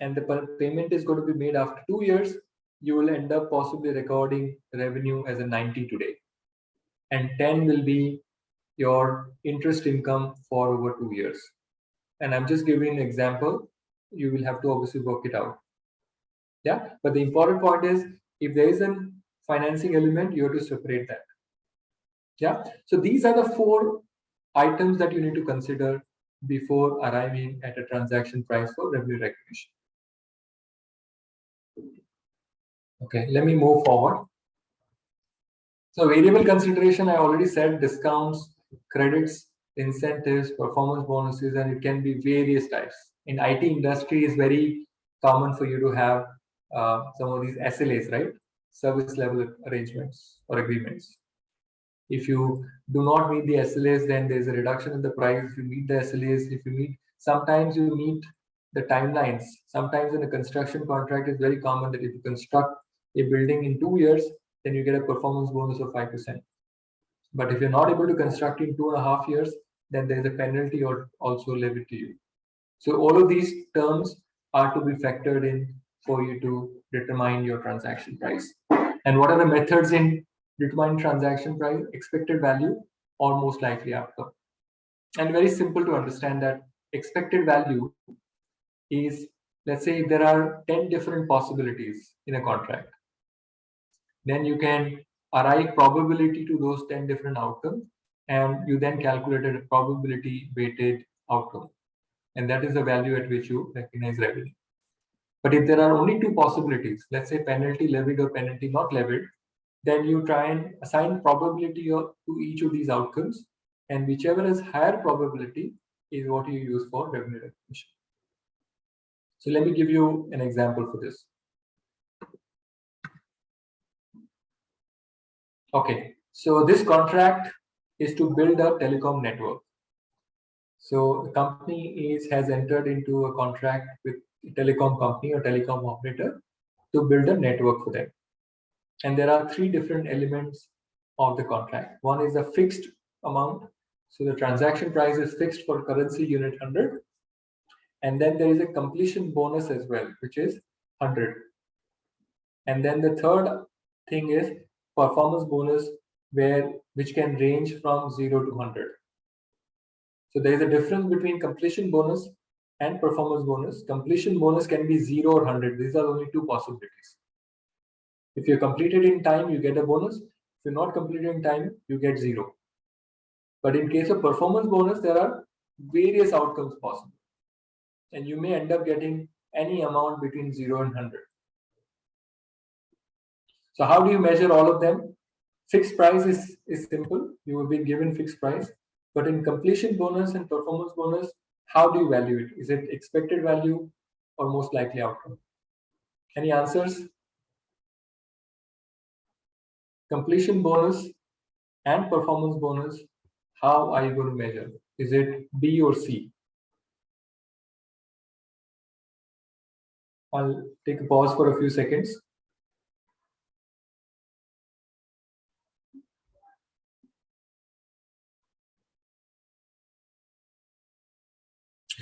and the payment is going to be made after 2 years, you will end up possibly recording revenue as a 90 today. And 10 will be your interest income for over 2 years. And I'm just giving an example. You will have to obviously work it out. Yeah, but the important point is, if there is a financing element, you have to separate that. Yeah, so these are the 4 items that you need to consider before arriving at a transaction price for revenue recognition. Okay, let me move forward. So variable consideration, I already said, discounts, credits, incentives, performance bonuses, and it can be various types. In IT industry, it's very common for you to have some of these SLAs, right? Service level arrangements or agreements. If you do not meet the SLAs, then there's a reduction in the price. If you meet the SLAs, if you meet, sometimes you meet the timelines. Sometimes in a construction contract, it's very common that if you construct a building in 2 years, then you get a performance bonus of 5%. But if you're not able to construct in 2.5 years, then there's a penalty or also levied to you. So all of these terms are to be factored in for you to determine your transaction price. And what are the methods in determining transaction price? Expected value or most likely outcome. And very simple to understand that expected value is, let's say there are 10 different possibilities in a contract. Then you can arrive probability to those 10 different outcomes, and you then calculate a probability weighted outcome. And that is the value at which you recognize revenue. But if there are only 2 possibilities, let's say penalty levied or penalty not levied, then you try and assign probability to each of these outcomes, and whichever is higher probability is what you use for revenue recognition. So let me give you an example for this. Okay, so this contract is to build a telecom network. So the company has entered into a contract with a telecom company or telecom operator to build a network for them. And there are 3 different elements of the contract. One is a fixed amount. So the transaction price is fixed for currency unit 100. And then there is a completion bonus as well, which is 100. And then the third thing is performance bonus, which can range from 0 to 100. So there is a difference between completion bonus and performance bonus. Completion bonus can be 0 or 100. These are only 2 possibilities. If you completed in time, you get a bonus. If you're not completed in time, you get 0. But in case of performance bonus, there are various outcomes possible. And you may end up getting any amount between 0 and 100. So how do you measure all of them? Fixed price is simple. You will be given fixed price. But in completion bonus and performance bonus, how do you value it? Is it expected value or most likely outcome? Any answers? Completion bonus and performance bonus, how are you going to measure? Is it B or C? I'll take a pause for a few seconds.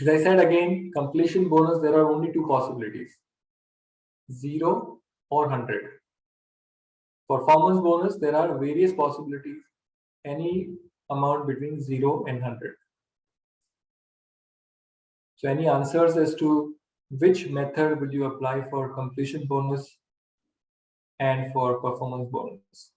As I said again, completion bonus, there are only two possibilities, 0 or 100. Performance bonus, there are various possibilities, any amount between 0 and 100. So any answers as to which method will you apply for completion bonus and for performance bonus?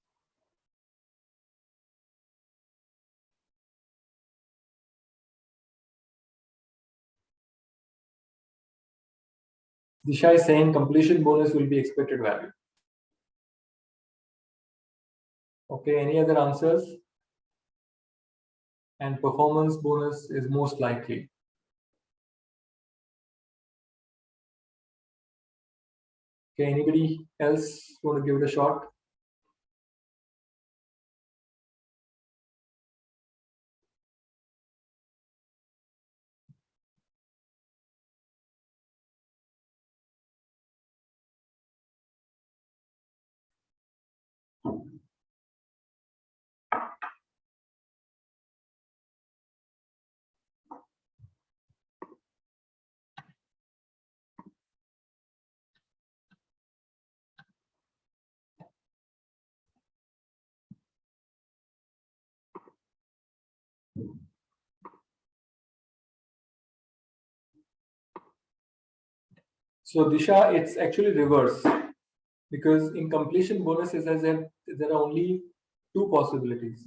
Disha is saying completion bonus will be expected value. Okay, any other answers? And performance bonus is most likely. Okay, anybody else want to give it a shot? So Disha, it's actually reverse, because in completion bonuses, as I said, there are only two possibilities.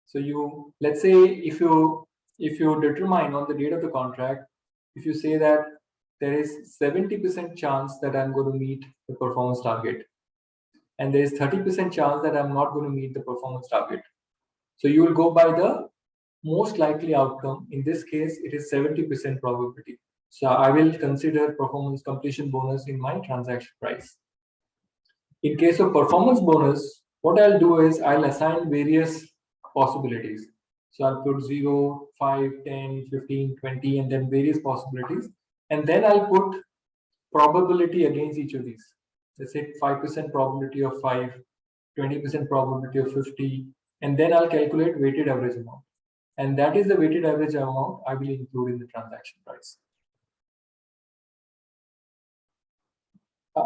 So let's say if you determine on the date of the contract, if you say that there is 70% chance that I'm going to meet the performance target, and there is 30% chance that I'm not going to meet the performance target. So you will go by the most likely outcome. In this case, it is 70% probability. So I will consider performance completion bonus in my transaction price. In case of performance bonus, what I'll do is I'll assign various possibilities. So I'll put 0, 5, 10, 15, 20, and then various possibilities. And then I'll put probability against each of these. Let's say 5% probability of 5, 20% probability of 50, and then I'll calculate weighted average amount. And that is the weighted average amount I will include in the transaction price.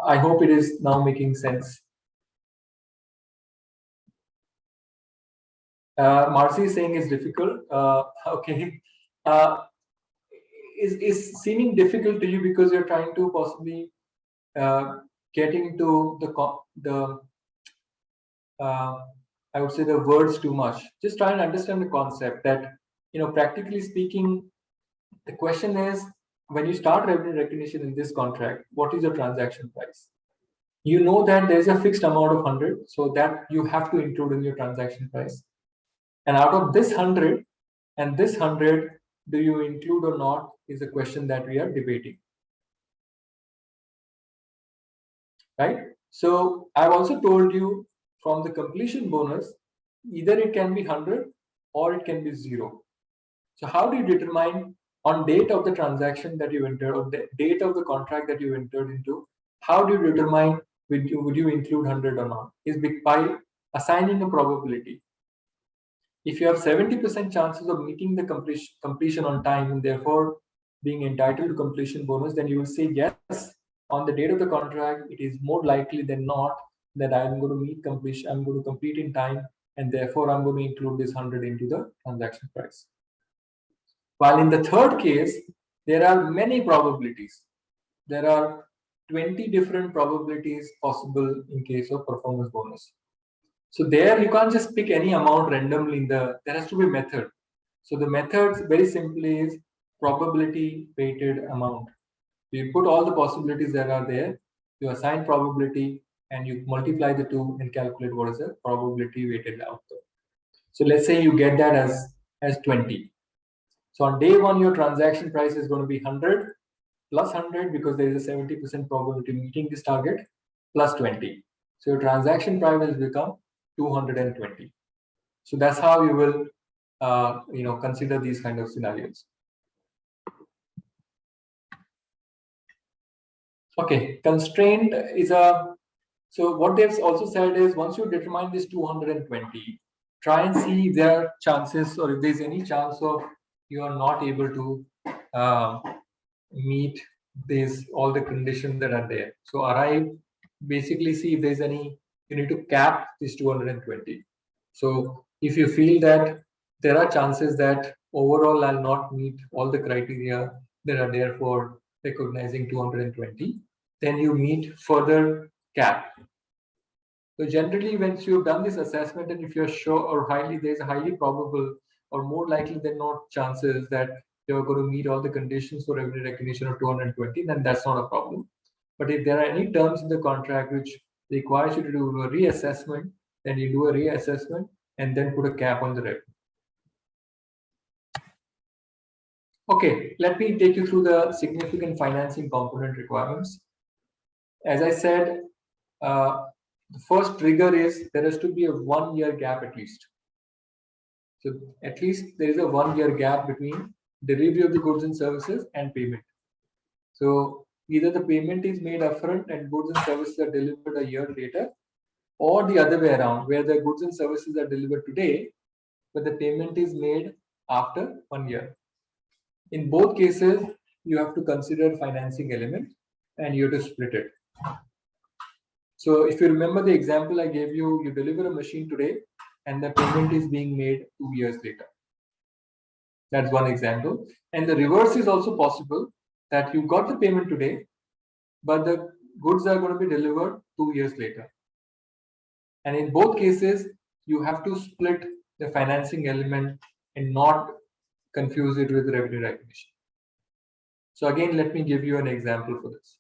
I hope it is now making sense. Marcy is saying it's difficult. Okay. Is seeming difficult to you because you're trying to possibly get into the I would say the words too much. Just try and understand the concept that, practically speaking, the question is, when you start revenue recognition in this contract, what is your transaction price? You know that there's a fixed amount of 100, so that you have to include in your transaction price. And out of this 100 and this 100, do you include or not is a question that we are debating. Right? So I've also told you from the completion bonus, either it can be 100 or it can be 0. So how do you determine on date of the transaction that you entered, or the date of the contract that you entered into, how do you determine would you include 100 or not? Is by assigning a probability. If you have 70% chances of meeting the completion on time and therefore being entitled to completion bonus, then you will say yes, on the date of the contract, it is more likely than not that I'm going to meet completion, I'm going to complete in time, and therefore I'm going to include this 100 into the transaction price. While in the third case, there are many probabilities. There are 20 different probabilities possible in case of performance bonus. So there you can't just pick any amount randomly there has to be a method. So the method very simply is probability weighted amount. You put all the possibilities that are there, you assign probability, and you multiply the two and calculate what is the probability weighted outcome. So let's say you get that as 20. So on day one, your transaction price is going to be 100 plus 100 because there is a 70% probability meeting this target plus 20. So your transaction price will become 220. So that's how you will consider these kind of scenarios. Okay, constraint is so what they've also said is once you determine this 220, try and see if there are chances or if there's any chance of you are not able to meet all the conditions that are there. So RI basically see if there's any, you need to cap this 220. So if you feel that there are chances that overall I'll not meet all the criteria that are there for recognizing 220, then you meet further cap. So generally, once you've done this assessment, and if you're sure or there's a highly probable or more likely than not chances that you're going to meet all the conditions for revenue recognition of 220, then that's not a problem. But if there are any terms in the contract which requires you to do a reassessment, then you do a reassessment and then put a cap on the revenue. Okay, let me take you through the significant financing component requirements. As I said, the first trigger is there has to be a 1 year gap at least. So at least there is a 1 year gap between delivery of the goods and services and payment. So either the payment is made upfront and goods and services are delivered a year later, or the other way around, where the goods and services are delivered today, but the payment is made after 1 year. In both cases, you have to consider financing element and you have to split it. So if you remember the example I gave you, you deliver a machine today and the payment is being made 2 years later. That's one example. And the reverse is also possible, that you got the payment today, but the goods are going to be delivered 2 years later. And in both cases, you have to split the financing element and not confuse it with revenue recognition. So again, let me give you an example for this.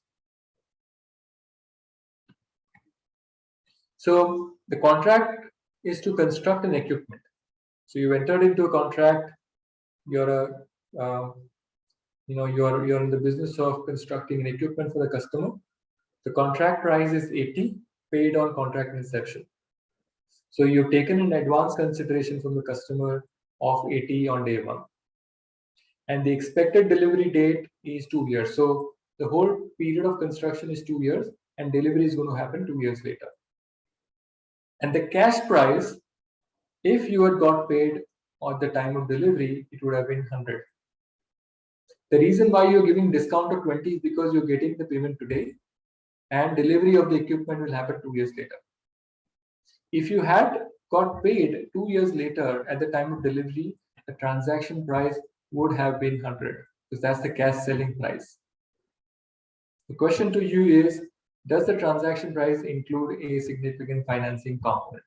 So the contract is to construct an equipment. So you entered into a contract. You're you're in the business of constructing an equipment for the customer. The contract price is 80, paid on contract inception. So you've taken an advance consideration from the customer of 80 on day one. And the expected delivery date is 2 years. So the whole period of construction is 2 years and delivery is going to happen 2 years later. And the cash price, if you had got paid at the time of delivery, it would have been 100. The reason why you're giving discount of 20 is because you're getting the payment today and delivery of the equipment will happen 2 years later. If you had got paid 2 years later at the time of delivery, the transaction price would have been 100 because that's the cash selling price. The question to you is, does the transaction price include a significant financing component?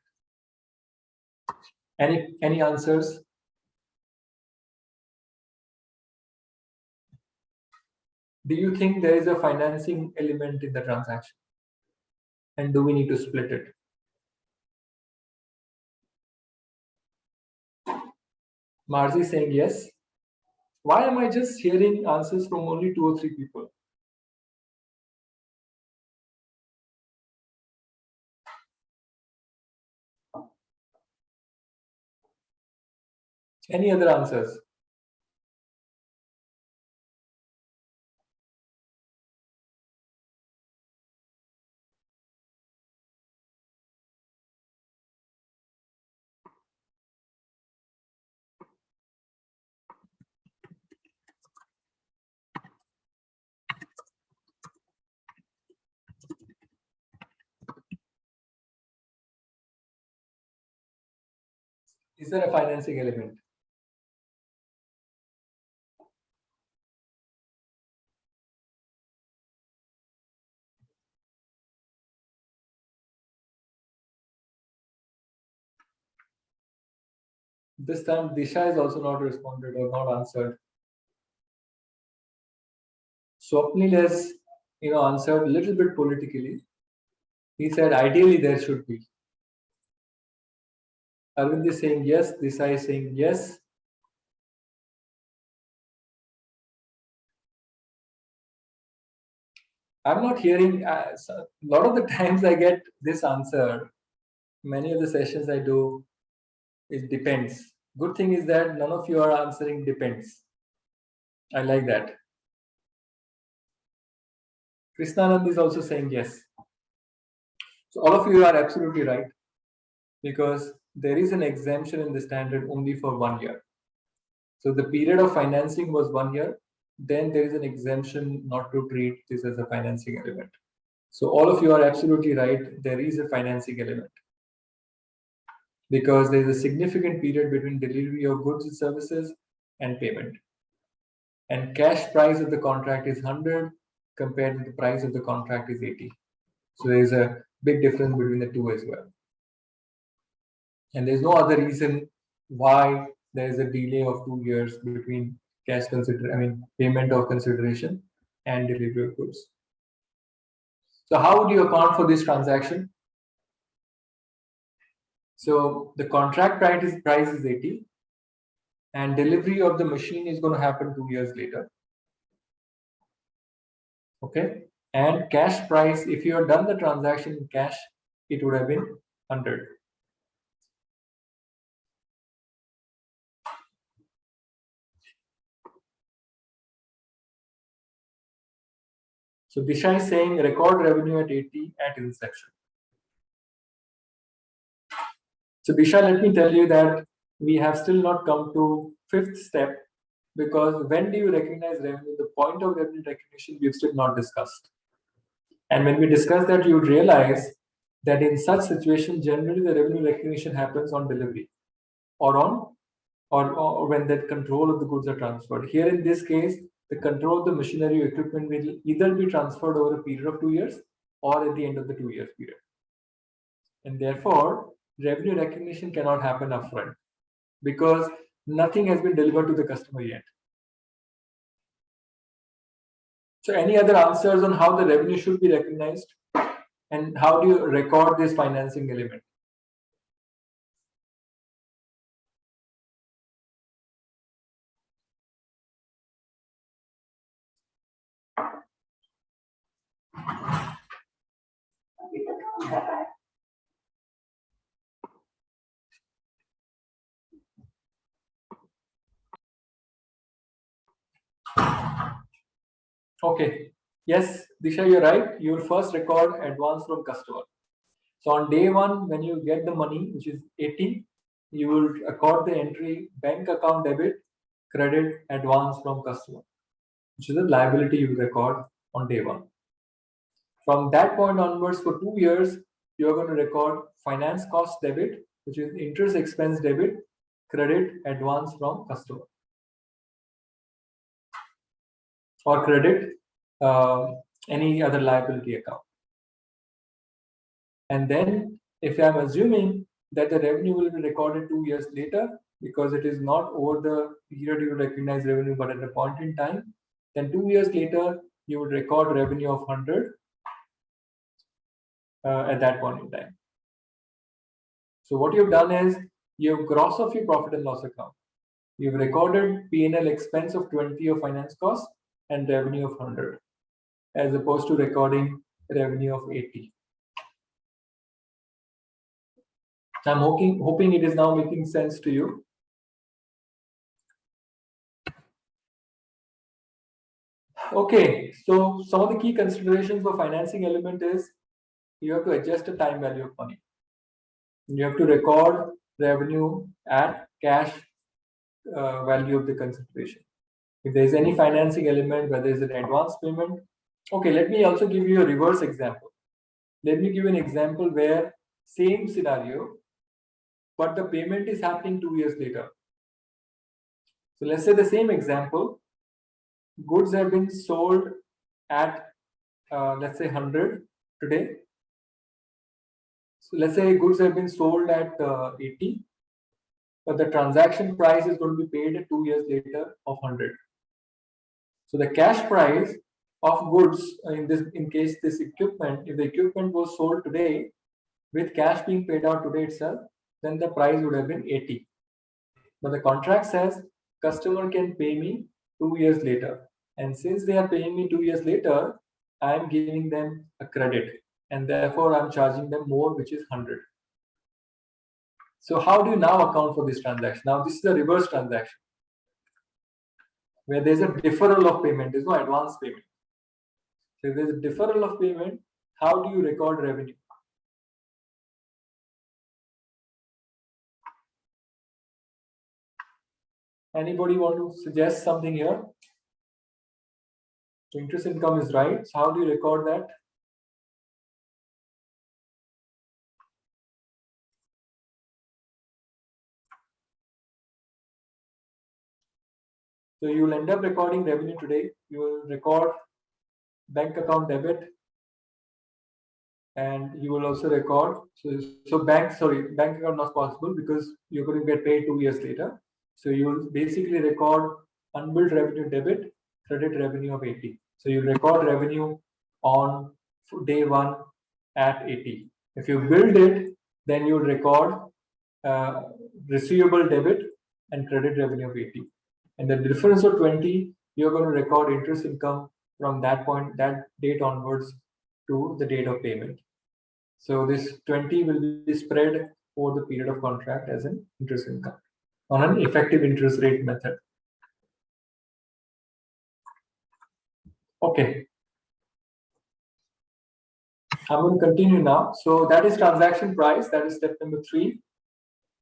Any answers? Do you think there is a financing element in the transaction? And do we need to split it? Marzi saying yes. Why am I just hearing answers from only 2 or 3 people? Any other answers? Is there a financing element? This time Disha is also not responded or not answered. Swapnil has answered a little bit politically. He said ideally there should be. Arvind is saying yes, Disha is saying yes. I'm not hearing, a lot of the times I get this answer. Many of the sessions I do, it depends. Good thing is that none of you are answering depends. I like that. Krishnanand is also saying yes. So all of you are absolutely right, because there is an exemption in the standard only for 1 year. So the period of financing was 1 year, then there is an exemption not to treat this as a financing element. So all of you are absolutely right. There is a financing element because there is a significant period between delivery of goods and services and payment. And cash price of the contract is 100 compared to the price of the contract is 80. So there is a big difference between the two as well. And there's no other reason why there is a delay of 2 years between payment of consideration and delivery of goods. So how would you account for this transaction? So the contract price is 80 and delivery of the machine is going to happen 2 years later. Okay. And cash price, if you had done the transaction in cash, it would have been 100. So Disha is saying record revenue at 80 at inception. So Disha, let me tell you that we have still not come to fifth step, because when do you recognize revenue? The point of revenue recognition we've still not discussed. And when we discuss that, you would realize that in such situation, generally the revenue recognition happens on delivery or when that control of the goods are transferred. Here in this case, the control of the machinery or equipment will either be transferred over a period of 2 years or at the end of the 2 years period. And therefore, revenue recognition cannot happen upfront because nothing has been delivered to the customer yet. So any other answers on how the revenue should be recognized and how do you record this financing element? Okay. Yes, Disha, you're right. You will first record advance from customer. So on day one, when you get the money, which is 80, you will record the entry bank account debit, credit, advance from customer, which is a liability you record on day one. From that point onwards, for 2 years, you are going to record finance cost debit, which is interest expense debit, credit, advance from customer, or credit any other liability account. And then if I'm assuming that the revenue will be recorded 2 years later, because it is not over the period you recognize revenue, but at a point in time, then 2 years later, you would record revenue of 100 at that point in time. So what you've done is you've gross off your profit and loss account. You've recorded P&L expense of 20 of finance cost and revenue of 100, as opposed to recording revenue of 80. I'm hoping it is now making sense to you. Okay, so some of the key considerations for financing element is you have to adjust the time value of money. You have to record revenue at cash value of the consideration. If there is any financing element, whether it's an advance payment. Okay, let me also give you a reverse example. Let me give an example where same scenario, but the payment is happening 2 years later. So let's say the same example, goods have been sold at let's say 100 today. So let's say goods have been sold at 80, but the transaction price is going to be paid 2 years later of 100. So the cash price of goods in case this equipment, if the equipment was sold today with cash being paid out today itself, then the price would have been 80. But the contract says customer can pay me 2 years later. And since they are paying me 2 years later, I am giving them a credit. And therefore, I'm charging them more, which is 100. So how do you now account for this transaction? Now, this is a reverse transaction where there's a deferral of payment. There's no advance payment. So if there's a deferral of payment, how do you record revenue? Anybody want to suggest something here? So interest income is right. So how do you record that? So you will end up recording revenue today. You will record bank account debit, and you will also record. So bank account not possible because you're going to get paid 2 years later. So you will basically record unbilled revenue debit, credit revenue of 80. So you record revenue on day 1 at 80. If you build it, then you record receivable debit and credit revenue of 80. And the difference of 20, you're going to record interest income from that point, that date onwards to the date of payment. So this 20 will be spread over the period of contract as an interest income on an effective interest rate method. Okay. I'm going to continue now. So that is transaction price. That is step number 3.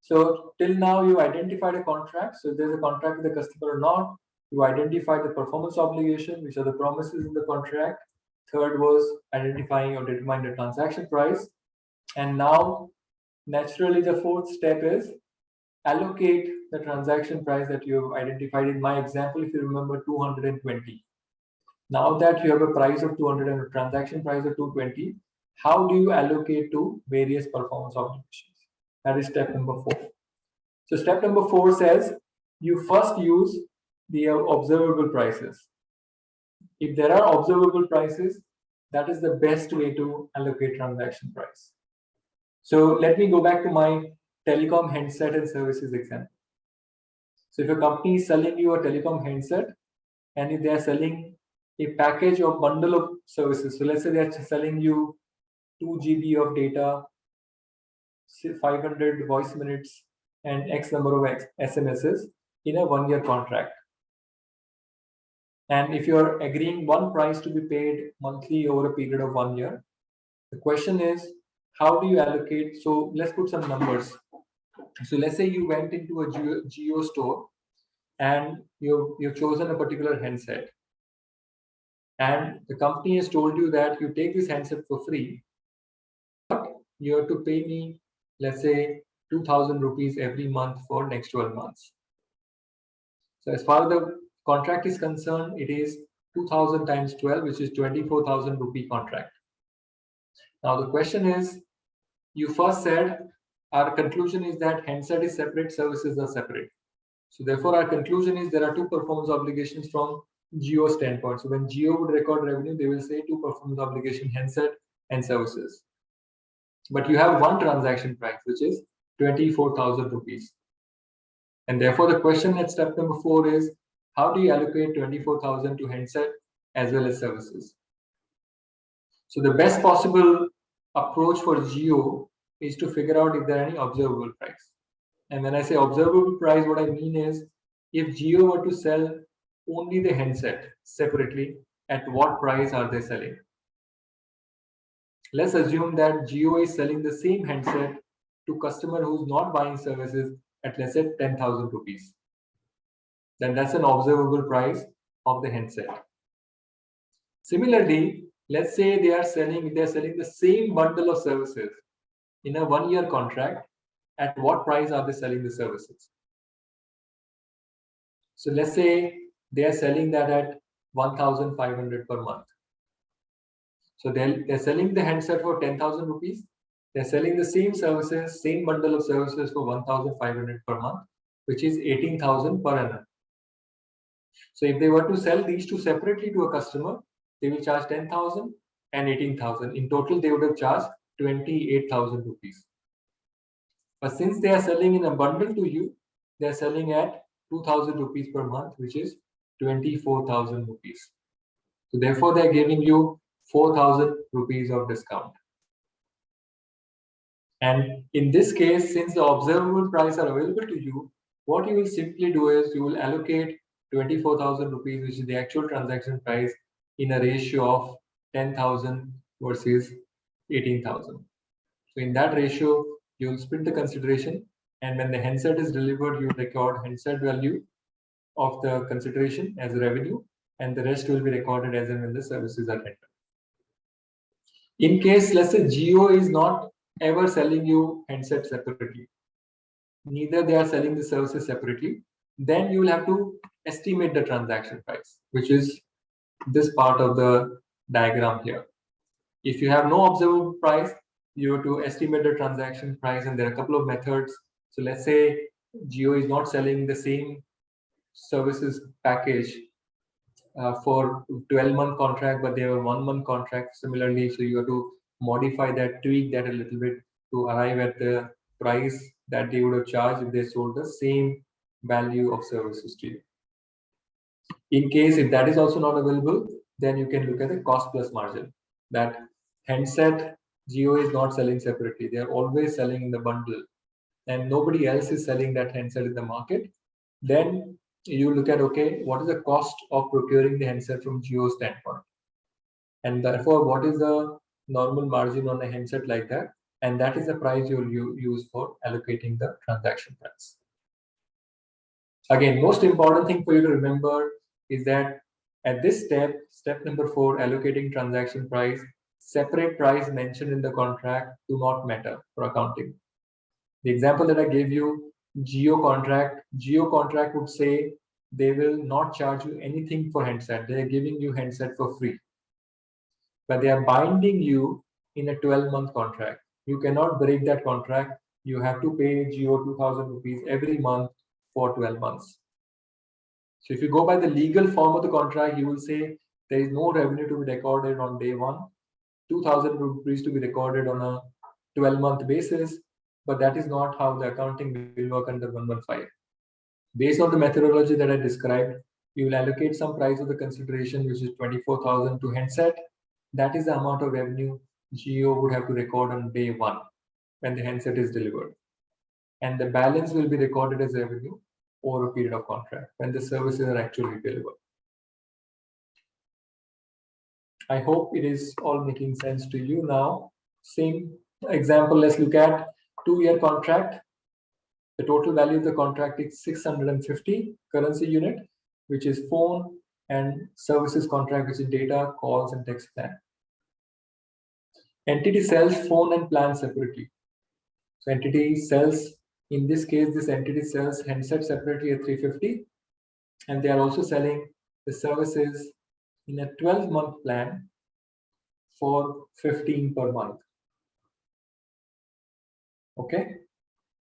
So till now you identified a contract. So if there's a contract with the customer or not, you identified the performance obligation, which are the promises in the contract. Third was identifying or determining the transaction price. And now naturally the fourth step is allocate the transaction price that you've identified. In my example, if you remember, 220. Now that you have a price of 200 and a transaction price of 220, how do you allocate to various performance obligations? That is step number 4. So step number 4 says you first use the observable prices. If there are observable prices, that is the best way to allocate transaction price. So let me go back to my telecom handset and services example. So if a company is selling you a telecom handset, and if they are selling a package or bundle of services, so let's say they are selling you 2 GB of data, 500 voice minutes, and X number of SMSs in a 1-year contract. And if you're agreeing one price to be paid monthly over a period of 1 year, the question is, how do you allocate? So let's put some numbers. So let's say you went into a Jio store and you've chosen a particular handset. And the company has told you that you take this handset for free, but you have to pay me, let's say, 2,000 rupees every month for next 12 months. So as far as the contract is concerned, it is 2,000 times 12, which is 24,000 rupee contract. Now the question is, you first said our conclusion is that handset is separate, services are separate. So therefore our conclusion is there are 2 performance obligations from Jio standpoint. So when Jio would record revenue, they will say 2 performance obligation, handset and services. But you have one transaction price, which is 24,000 rupees. And therefore the question at step number 4 is, how do you allocate 24,000 to handset as well as services? So the best possible approach for Jio is to figure out if there are any observable price. And when I say observable price, what I mean is, if Jio were to sell only the handset separately, at what price are they selling? Let's assume that Jio is selling the same handset to customer who's not buying services at, let's say, 10,000 rupees. Then that's an observable price of the handset. Similarly, let's say they're selling the same bundle of services in a 1-year contract. At what price are they selling the services? So let's say they are selling that at 1,500 per month. So they're selling the handset for 10,000 rupees. They're selling the same services, same bundle of services for 1,500 per month, which is 18,000 per annum. So if they were to sell these 2 separately to a customer, they will charge 10,000 and 18,000. In total, they would have charged 28,000 rupees. But since they are selling in a bundle to you, they are selling at 2,000 rupees per month, which is 24,000 rupees. So therefore, they are giving you 4,000 rupees of discount. And in this case, since the observable price are available to you, what you will simply do is you will allocate 24,000 rupees, which is the actual transaction price, in a ratio of 10,000 versus 18,000. So in that ratio, you will split the consideration, and when the handset is delivered, you record handset value of the consideration as revenue, and the rest will be recorded as and when the services are rendered. In case, let's say Jio is not ever selling you handset separately, neither they are selling the services separately, then you will have to estimate the transaction price, which is this part of the diagram here. If you have no observable price, you have to estimate the transaction price, and there are a couple of methods. So let's say Jio is not selling the same services package for 12-month contract, but they have a 1-month contract similarly. So you have to modify that, tweak that a little bit to arrive at the price that they would have charged if they sold the same value of services to you. In case if that is also not available, then you can look at the cost plus margin. That handset Jio is not selling separately. They are always selling in the bundle, and nobody else is selling that handset in the market. Then you look at, okay, what is the cost of procuring the handset from Jio standpoint? And therefore, what is the normal margin on a handset like that? And that is the price you'll use for allocating the transaction price. Again, most important thing for you to remember is that at this step number 4, allocating transaction price, separate price mentioned in the contract do not matter for accounting. The example that I gave you, Jio contract would say they will not charge you anything for handset. They are giving you handset for free. But they are binding you in a 12-month contract. You cannot break that contract. You have to pay Jio 2,000 rupees every month for 12 months. So if you go by the legal form of the contract, you will say there is no revenue to be recorded on day 1, 2,000 rupees to be recorded on a 12-month basis, but that is not how the accounting will work under 115. Based on the methodology that I described, you will allocate some price of the consideration, which is 24,000 to handset. That is the amount of revenue Jio would have to record on day 1 when the handset is delivered. And the balance will be recorded as revenue over a period of contract when the services are actually delivered. I hope it is all making sense to you now. Same example, let's look at 2-year contract. The total value of the contract is 650 currency unit, which is phone and services contract, which is data, calls, and text plan. Entity sells phone and plan separately. So entity sells, in this case, this entity sells handset separately at 350, and they are also selling the services in a 12-month plan for 15 per month. Okay.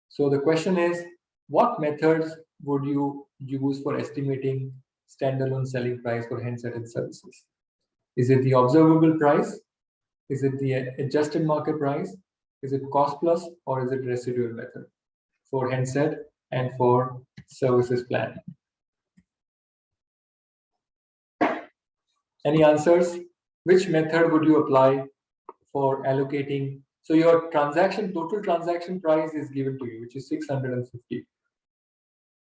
So the question is, what methods would you use for estimating standalone selling price for handset and services? Is it the observable price? Is it the adjusted market price? Is it cost plus, or is it residual method for handset and for services plan? Any answers? Which method would you apply for allocating? So your total transaction price is given to you, which is 650.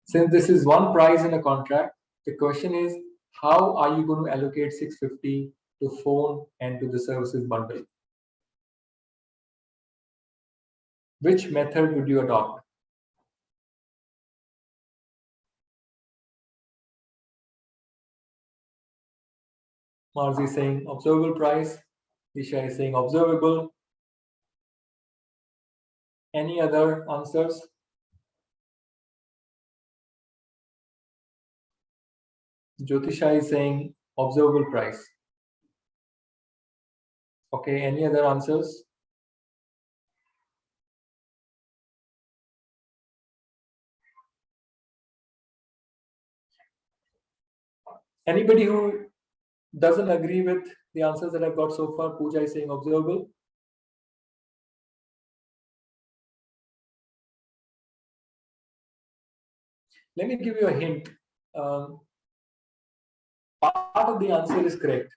Since this is one price in a contract, the question is, how are you going to allocate 650 to phone and to the services bundle? Which method would you adopt? Marzi is saying observable price. Disha is saying observable. Any other answers? Jyotisha is saying observable price. Okay, any other answers? Anybody who doesn't agree with the answers that I've got so far? Pooja is saying observable. Let me give you a hint. Part of the answer is correct,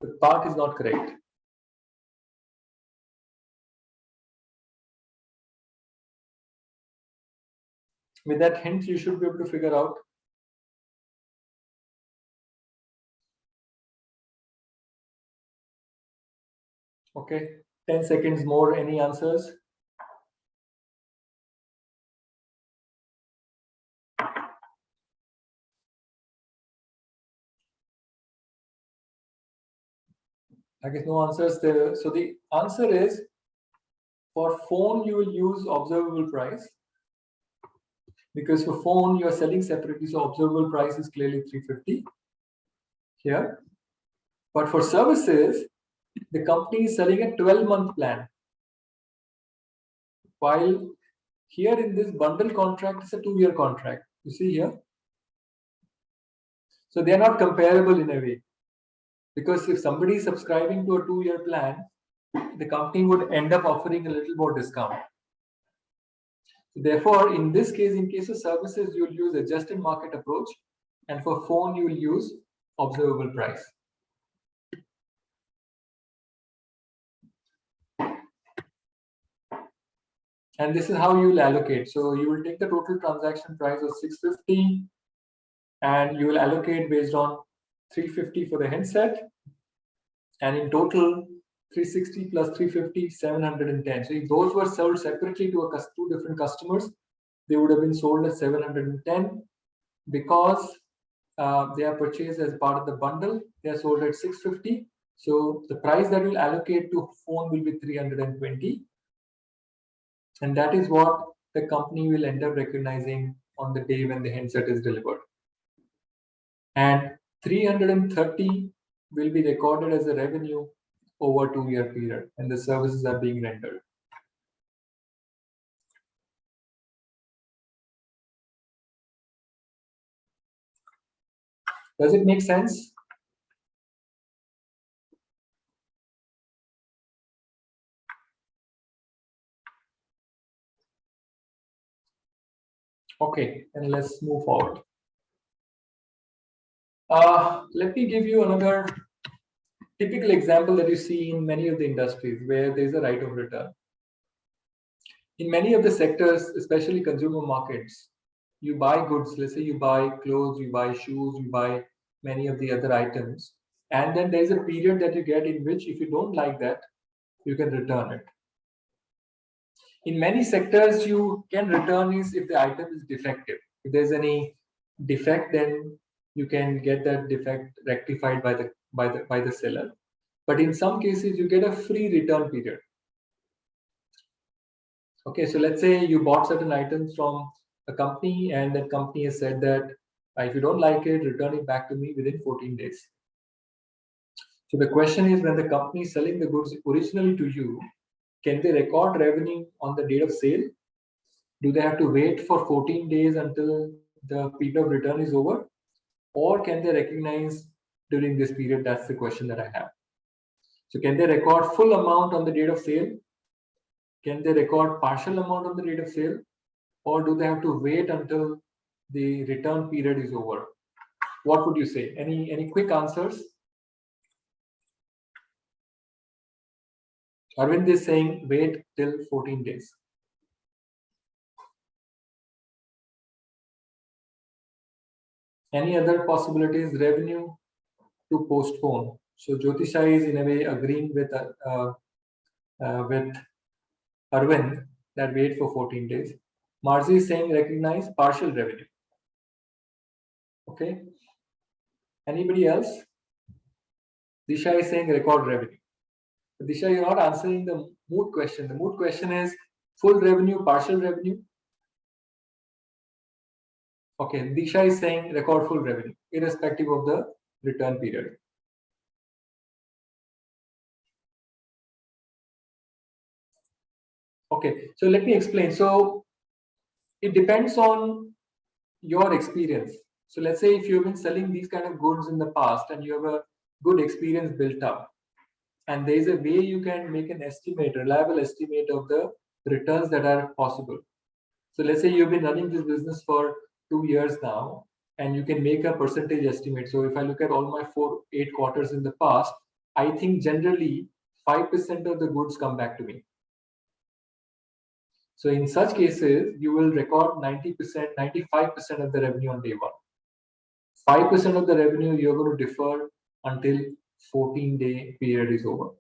but part is not correct. With that hint, you should be able to figure out. Okay, 10 seconds more. Any answers? I guess no answers there. So the answer is, for phone, you will use observable price, because for phone, you are selling separately. So observable price is clearly 350 here. But for services, the company is selling a 12-month plan. While here in this bundle contract, it's a 2-year contract. You see here? So they are not comparable in a way. Because if somebody is subscribing to a 2-year plan, the company would end up offering a little more discount. Therefore, in this case, in case of services, you will use adjusted market approach, and for phone, you will use observable price. And this is how you will allocate. So you will take the total transaction price of 650, and you will allocate based on 350 for the handset, and in total 360 plus 350, 710. So if those were sold separately to two different customers, they would have been sold at 710. Because they are purchased as part of the bundle, they are sold at 650. So the price that will allocate to phone will be 320. And that is what the company will end up recognizing on the day when the handset is delivered. And 330 will be recorded as a revenue over 2-year period, and the services are being rendered. Does it make sense? Okay, and let's move forward. Let me give you another typical example that you see in many of the industries where there's a right of return. In many of the sectors, especially consumer markets, you buy goods, let's say you buy clothes, you buy shoes, you buy many of the other items, and then there's a period that you get in which if you don't like that, you can return it. In many sectors, you can return is if the item is defective. If there's any defect, then you can get that defect rectified by the seller. But in some cases, you get a free return period. Okay, so let's say you bought certain items from a company, and that company has said that if you don't like it, return it back to me within 14 days. So the question is, when the company is selling the goods originally to you, can they record revenue on the date of sale? Do they have to wait for 14 days until the period of return is over? Or can they recognize during this period? That's the question that I have. So can they record full amount on the date of sale? Can they record partial amount on the date of sale? Or do they have to wait until the return period is over? What would you say? Any quick answers? Arvind is saying wait till 14 days. Any other possibilities? Revenue to postpone. So Jyotisha is in a way agreeing with Arvind that wait for 14 days. Marzi is saying recognize partial revenue. Okay. Anybody else? Disha is saying record revenue. Disha, you're not answering the mood question. The mood question is full revenue, partial revenue. Okay, Disha is saying record full revenue, irrespective of the return period. Okay, so let me explain. So it depends on your experience. So let's say if you've been selling these kind of goods in the past and you have a good experience built up, and there is a way you can make an estimate, reliable estimate of the returns that are possible. So let's say you've been running this business for 2 years now, and you can make a percentage estimate. So if I look at all my 8 quarters in the past, I think generally 5% of the goods come back to me. So in such cases, you will record 90%, 95% of the revenue on day one. 5% of the revenue you're going to defer until 14-day period is over.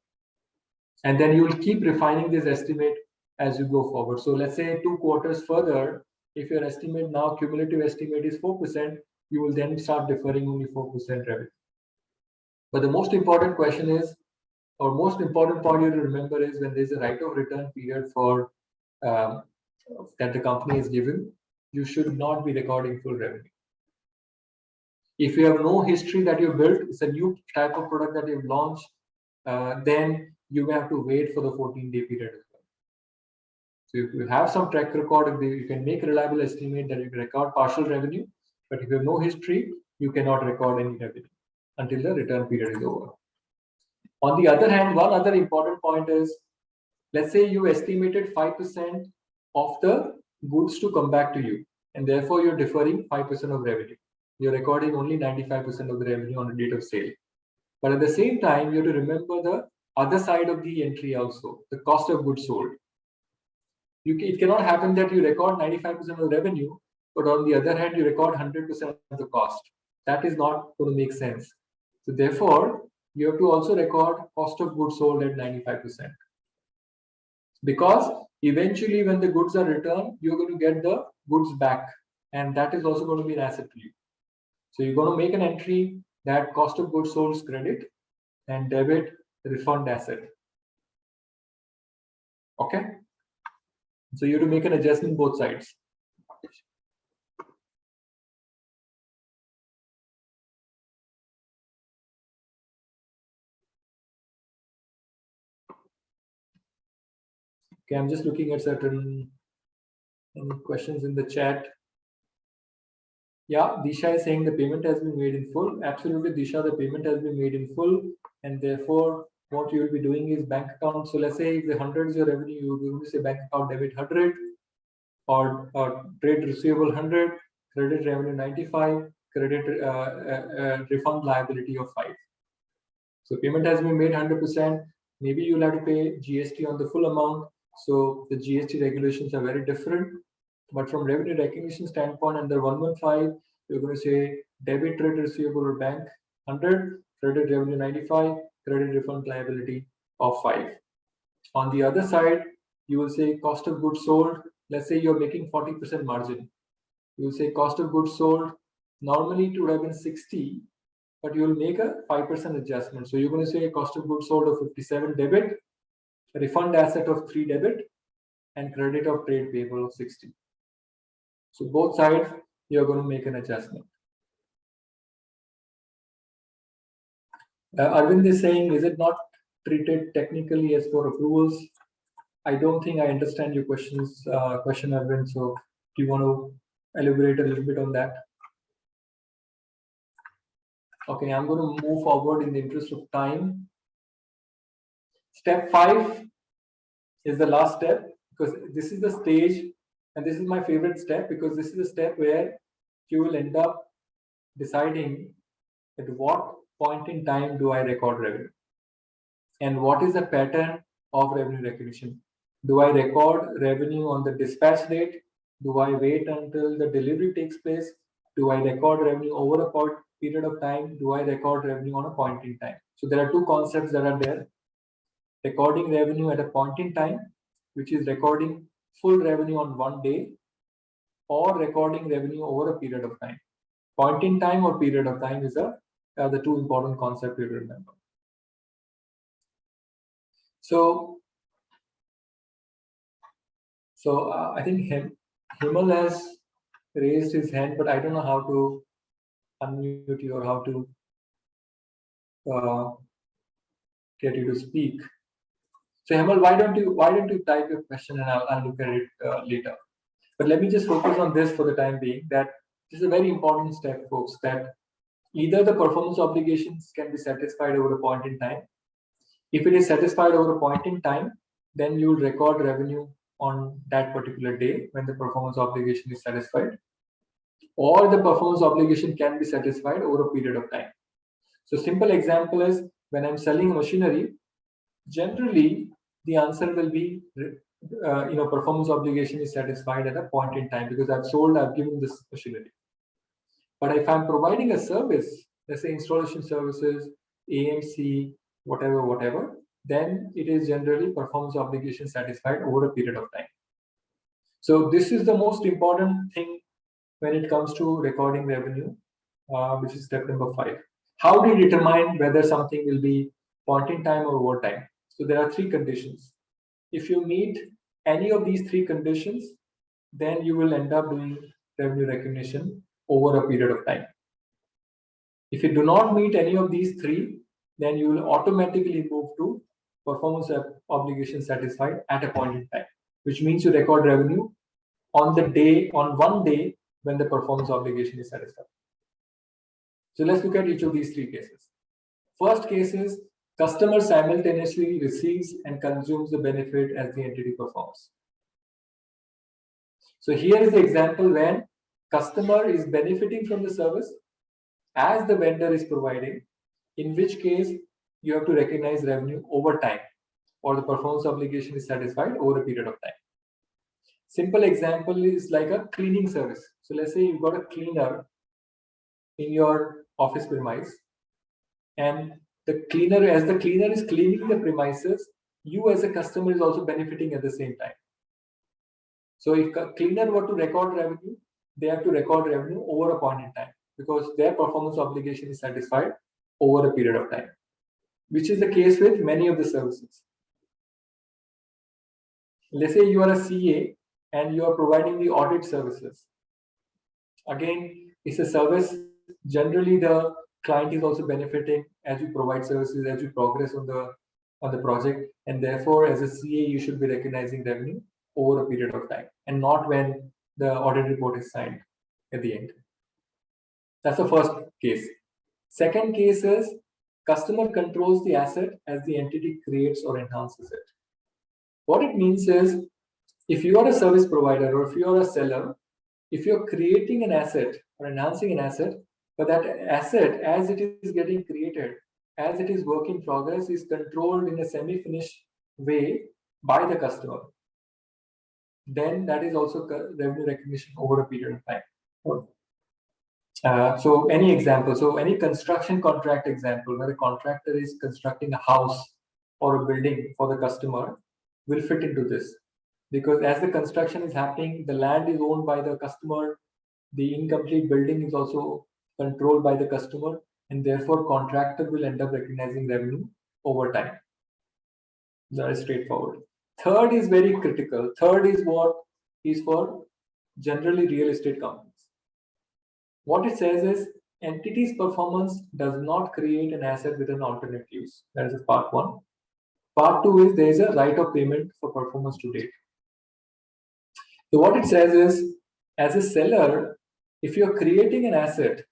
And then you will keep refining this estimate as you go forward. So let's say 2 quarters further, if your estimate now, cumulative estimate is 4%, you will then start deferring only 4% revenue. But the most important question is, Or most important point you to remember is when there's a right of return period for that the company is given, you should not be recording full revenue. If you have no history that you built, it's a new type of product that you've launched, then you have to wait for the 14-day period as well. So if you have some track record, you can make a reliable estimate that you can record partial revenue, but if you have no history, you cannot record any revenue until the return period is over. On the other hand, one other important point is, let's say you estimated 5% of the goods to come back to you, and therefore you're deferring 5% of revenue. You're recording only 95% of the revenue on the date of sale. But at the same time, you have to remember the other side of the entry also, the cost of goods sold. It cannot happen that you record 95% of the revenue, but on the other hand, you record 100% of the cost. That is not going to make sense. So therefore, you have to also record cost of goods sold at 95%. Because eventually when the goods are returned, you're going to get the goods back, and that is also going to be an asset to you. So you're going to make an entry that cost of goods sold is credit and debit refund asset. Okay. So you have to make an adjustment both sides. Okay, I'm just looking at certain questions in the chat. Yeah, Disha is saying the payment has been made in full. Absolutely, Disha, the payment has been made in full, and therefore what you will be doing is bank account. So let's say if the 100 is your revenue, you will say bank account debit 100, or trade receivable 100, credit revenue 95, credit refund liability of 5. So payment has been made 100%. Maybe you'll have to pay GST on the full amount. So the GST regulations are very different. But from revenue recognition standpoint, under 115, you're going to say debit trade receivable or bank 100, credit revenue 95, credit refund liability of 5. On the other side, you will say cost of goods sold. Let's say you're making 40% margin. You will say cost of goods sold. Normally it would have been 60, but you will make a 5% adjustment. So you're going to say cost of goods sold of 57 debit, refund asset of 3 debit, and credit of trade payable of 60. So both sides, you're going to make an adjustment. Arvind is saying, is it not treated technically as for approvals? I don't think I understand your question, Arvind. So do you want to elaborate a little bit on that? Okay, I'm going to move forward in the interest of time. Step 5 is the last step, because this is the stage, and this is my favorite step, because this is the step where you will end up deciding at what point in time do I record revenue, and what is the pattern of revenue recognition. Do I record revenue on the dispatch date? Do I wait until the delivery takes place? Do I record revenue over a period of time? Do I record revenue on a point in time? So there are two concepts that are there. Recording revenue at a point in time, which is recording full revenue on one day, or recording revenue over a period of time. Point in time or period of time is the two important concepts you remember. So I think Himal has raised his hand, but I don't know how to unmute you or how to get you to speak. So Himal, why don't you type your question and I'll look at it later. But let me just focus on this for the time being, that this is a very important step, folks, that either the performance obligations can be satisfied over a point in time. If it is satisfied over a point in time, then you will record revenue on that particular day when the performance obligation is satisfied, or the performance obligation can be satisfied over a period of time. So simple example is, when I'm selling machinery, generally the answer will be performance obligation is satisfied at a point in time, because I've given this machinery. But if I'm providing a service, let's say installation services, AMC, whatever, then it is generally performance obligation satisfied over a period of time. So this is the most important thing when it comes to recording revenue, which is step number 5. How do you determine whether something will be point in time, or over time. So there are three conditions. If you meet any of these three conditions, then you will end up doing revenue recognition over a period of time. If you do not meet any of these three, then you will automatically move to performance obligation satisfied at a point in time, which means you record revenue on one day when the performance obligation is satisfied. So let's look at each of these three cases. First case is customer simultaneously receives and consumes the benefit as the entity performs. So here is the example when customer is benefiting from the service as the vendor is providing, in which case you have to recognize revenue over time, or the performance obligation is satisfied over a period of time. Simple example is like a cleaning service. So let's say you've got a cleaner in your office premise, and the cleaner is cleaning the premises, you as a customer is also benefiting at the same time. So if a cleaner were to record revenue, they have to record revenue over a point in time, because their performance obligation is satisfied over a period of time, which is the case with many of the services. Let's say you are a CA and you are providing the audit services. Again, it's a service. Generally, the client is also benefiting as you provide services, as you progress on the project, and therefore, as a CA, you should be recognizing revenue over a period of time, and not when the audit report is signed at the end. That's the first case. Second case is customer controls the asset as the entity creates or enhances it. What it means is, if you are a service provider or if you are a seller, if you're creating an asset or enhancing an asset, but that asset as it is getting created, as it is work in progress, is controlled in a semi-finished way by the customer, then that is also revenue recognition over a period of time. So any example, so any construction contract example where a contractor is constructing a house or a building for the customer will fit into this, because as the construction is happening, the land is owned by the customer, the incomplete building is also controlled by the customer, and therefore contractor will end up recognizing revenue over time. That is straightforward. Third is very critical. Third is what is for generally real estate companies. What it says is entity's performance does not create an asset with an alternate use. That is part one. Part two is there is a right of payment for performance to date. So what it says is, as a seller, if you're creating an asset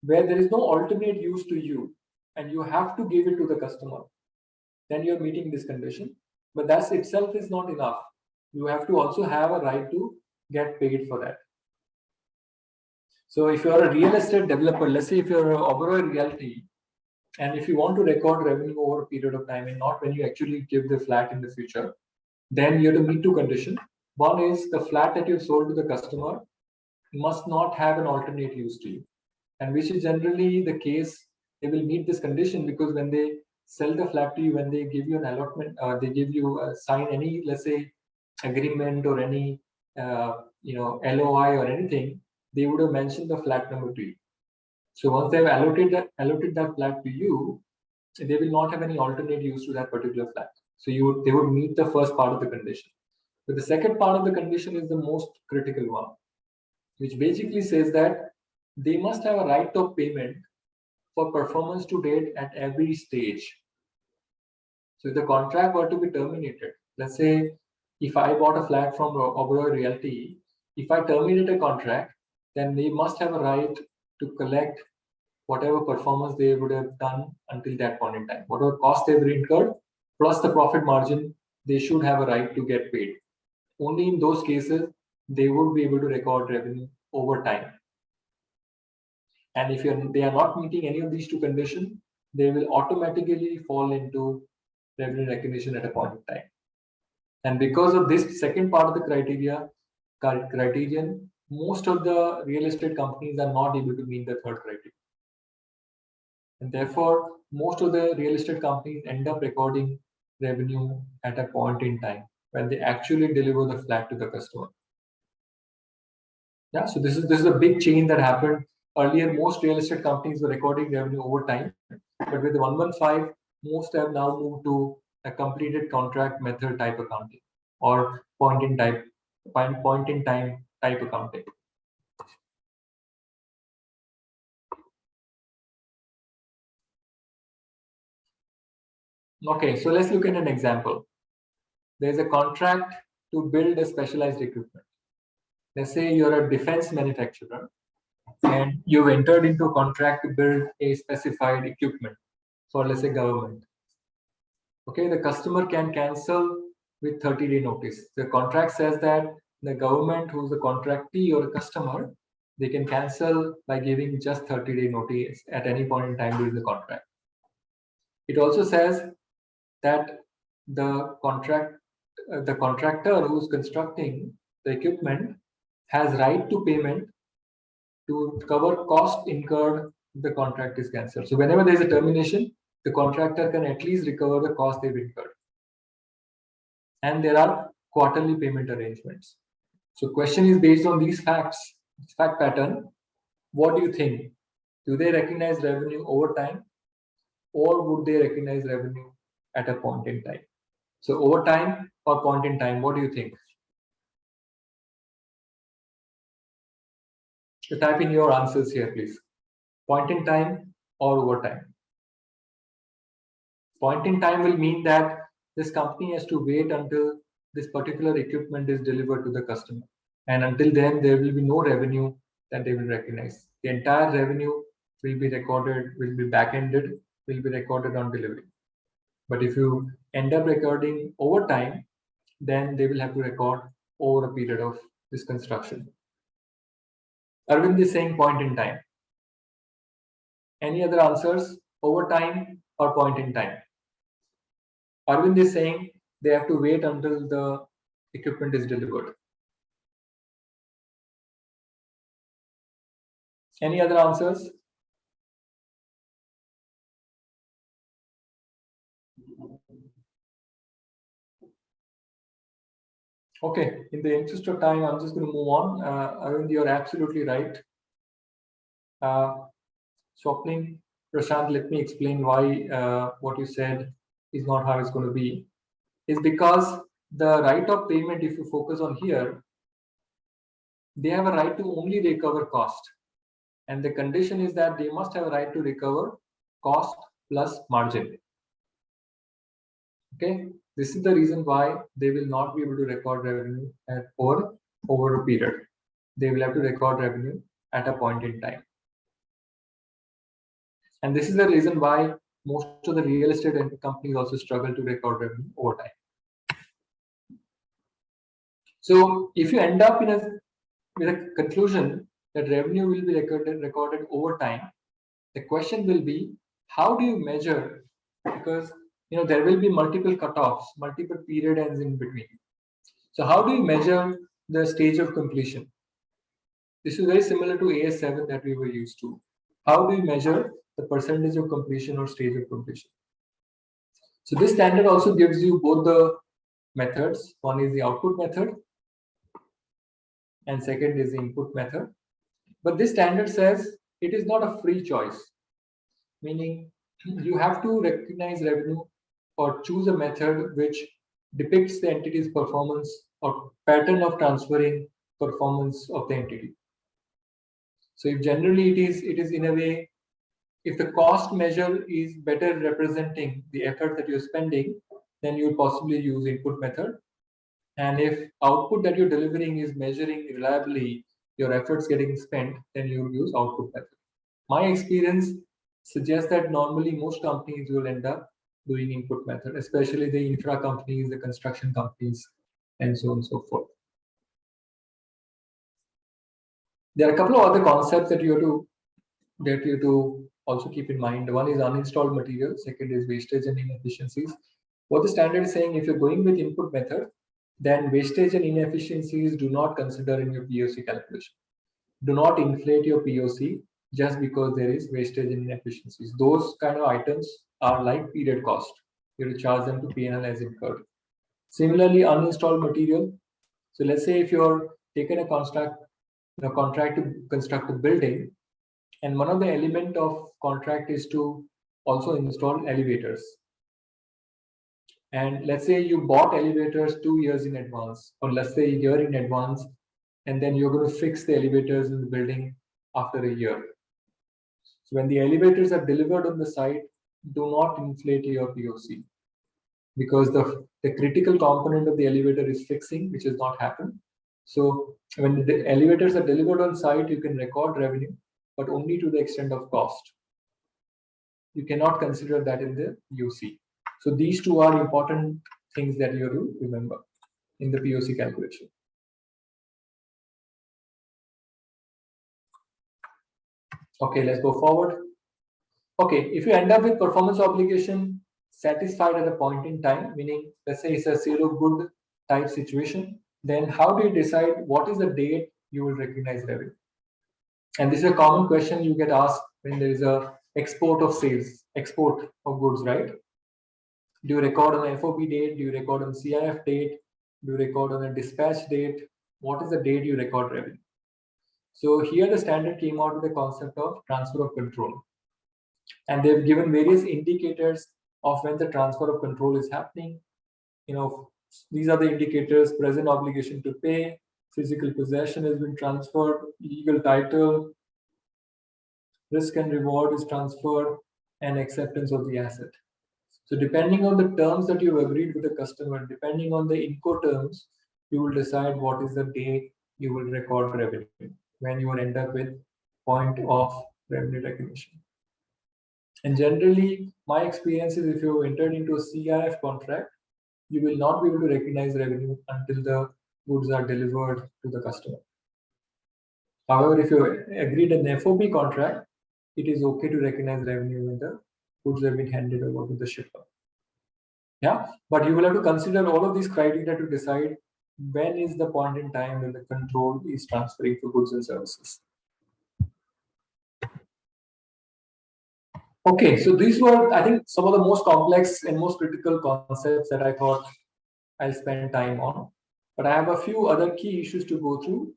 where there is no alternate use to you and you have to give it to the customer, then you're meeting this condition. But that itself is not enough. You have to also have a right to get paid for that. So if you're a real estate developer, let's say if you're an Oberoi Realty, and if you want to record revenue over a period of time and not when you actually give the flat in the future, then you have to meet two conditions. One is the flat that you've sold to the customer must not have an alternate use to you, and which is generally the case. They will meet this condition because when they sell the flat to you, when they give you an allotment, they give you sign any, let's say, agreement or any LOI or anything, they would have mentioned the flat number to you. So once they've allocated that flat to you, they will not have any alternate use to that particular flat. So they would meet the first part of the condition. But the second part of the condition is the most critical one, which basically says that they must have a right of payment for performance to date at every stage. So if the contract were to be terminated, let's say if I bought a flat from Oberoi Realty, if I terminate a contract, then they must have a right to collect whatever performance they would have done until that point in time. Whatever cost they've incurred, plus the profit margin, they should have a right to get paid. Only in those cases, they would be able to record revenue over time. And if they are not meeting any of these two conditions, they will automatically fall into revenue recognition at a point in time. And because of this second part of the criterion, most of the real estate companies are not able to meet the third criterion. And therefore, most of the real estate companies end up recording revenue at a point in time when they actually deliver the flat to the customer. Yeah, so this is a big change that happened. Earlier, most real estate companies were recording revenue over time, but with the 115, most have now moved to a completed contract method type accounting or point in time type accounting. Okay, so let's look at an example. There's a contract to build a specialized equipment. Let's say you're a defense manufacturer and you've entered into a contract to build a specified equipment for, let's say, government. Okay, the customer can cancel with 30-day notice. The contract says that the government, who's the contractee or a customer, they can cancel by giving just 30-day notice at any point in time during the contract. It also says that the contractor who's constructing the equipment has right to payment to cover cost incurred if the contract is cancelled. So whenever there is a termination, the contractor can at least recover the cost they've incurred. And there are quarterly payment arrangements. So question is based on these facts, this fact pattern, what do you think? Do they recognize revenue over time, or would they recognize revenue at a point in time? So over time or point in time, what do you think? So type in your answers here, please. Point in time or over time? Point in time will mean that this company has to wait until this particular equipment is delivered to the customer. And until then, there will be no revenue that they will recognize. The entire revenue will be recorded, will be back-ended, will be recorded on delivery. But if you end up recording over time, then they will have to record over a period of this construction. Arvind is saying point in time. Any other answers? Over time or point in time? Arvind is saying they have to wait until the equipment is delivered. Any other answers? Okay, in the interest of time, I'm just going to move on. Arvind, you're absolutely right. Swapning, Prashant, let me explain why what you said is not how it's going to be. Is because the right of payment, if you focus on here, they have a right to only recover cost. And the condition is that they must have a right to recover cost plus margin. Okay, this is the reason why they will not be able to record revenue at over a period. They will have to record revenue at a point in time. And this is the reason why most of the real estate companies also struggle to record revenue over time. So if you end up with a conclusion that revenue will be recorded over time, the question will be, how do you measure? Because there will be multiple cutoffs, multiple period ends in between. So how do you measure the stage of completion? This is very similar to AS7 that we were used to. How do you measure the percentage of completion or stage of completion? So this standard also gives you both the methods. One is the output method and second is the input method. But this standard says it is not a free choice, meaning you have to recognize revenue or choose a method which depicts the entity's performance or pattern of transferring performance of the entity. So if generally it is in a way, if the cost measure is better representing the effort that you're spending, then you'll possibly use input method. And if output that you're delivering is measuring reliably your efforts getting spent, then you'll use output method. My experience suggests that normally most companies will end up doing input method, especially the infra companies, the construction companies, and so on and so forth. There are a couple of other concepts that you have to also keep in mind. One is uninstalled material, second is wastage and inefficiencies. What the standard is saying, if you're going with input method, then wastage and inefficiencies do not consider in your POC calculation. Do not inflate your POC just because there is wastage and inefficiencies. Those kind of items are like period cost. You have to charge them to P&L as incurred. Similarly, uninstalled material. So let's say if you're taking a contract to construct a building, and one of the element of contract is to also install elevators. And let's say you bought elevators 2 years in advance, or let's say a year in advance, and then you're going to fix the elevators in the building after a year. So when the elevators are delivered on the site, do not inflate your POC, because the critical component of the elevator is fixing, which has not happened. So when the elevators are delivered on site, you can record revenue, but only to the extent of cost. You cannot consider that in the POC. So these two are important things that you have to remember in the POC calculation. Okay, let's go forward. Okay, if you end up with performance obligation satisfied at a point in time, meaning let's say it's a zero good type situation, then how do you decide what is the date you will recognize revenue? And this is a common question you get asked when there is a export of sales, export of goods, right? Do you record on the FOB date? Do you record on CIF date? Do you record on a dispatch date? What is the date you record revenue? So here the standard came out with the concept of transfer of control. And they've given various indicators of when the transfer of control is happening. These are the indicators: present obligation to pay, physical possession has been transferred, legal title, risk and reward is transferred, and acceptance of the asset. So depending on the terms that you've agreed with the customer, depending on the Incoterms, you will decide what is the day you will record revenue, when you will end up with point of revenue recognition. And generally, my experience is if you have entered into a CIF contract, you will not be able to recognize revenue until the goods are delivered to the customer. However, if you agreed an FOB contract, it is okay to recognize revenue when the goods have been handed over to the shipper. Yeah, but you will have to consider all of these criteria to decide when is the point in time when the control is transferring to goods and services. Okay, so these were, I think, some of the most complex and most critical concepts that I thought I'll spend time on. But I have a few other key issues to go through.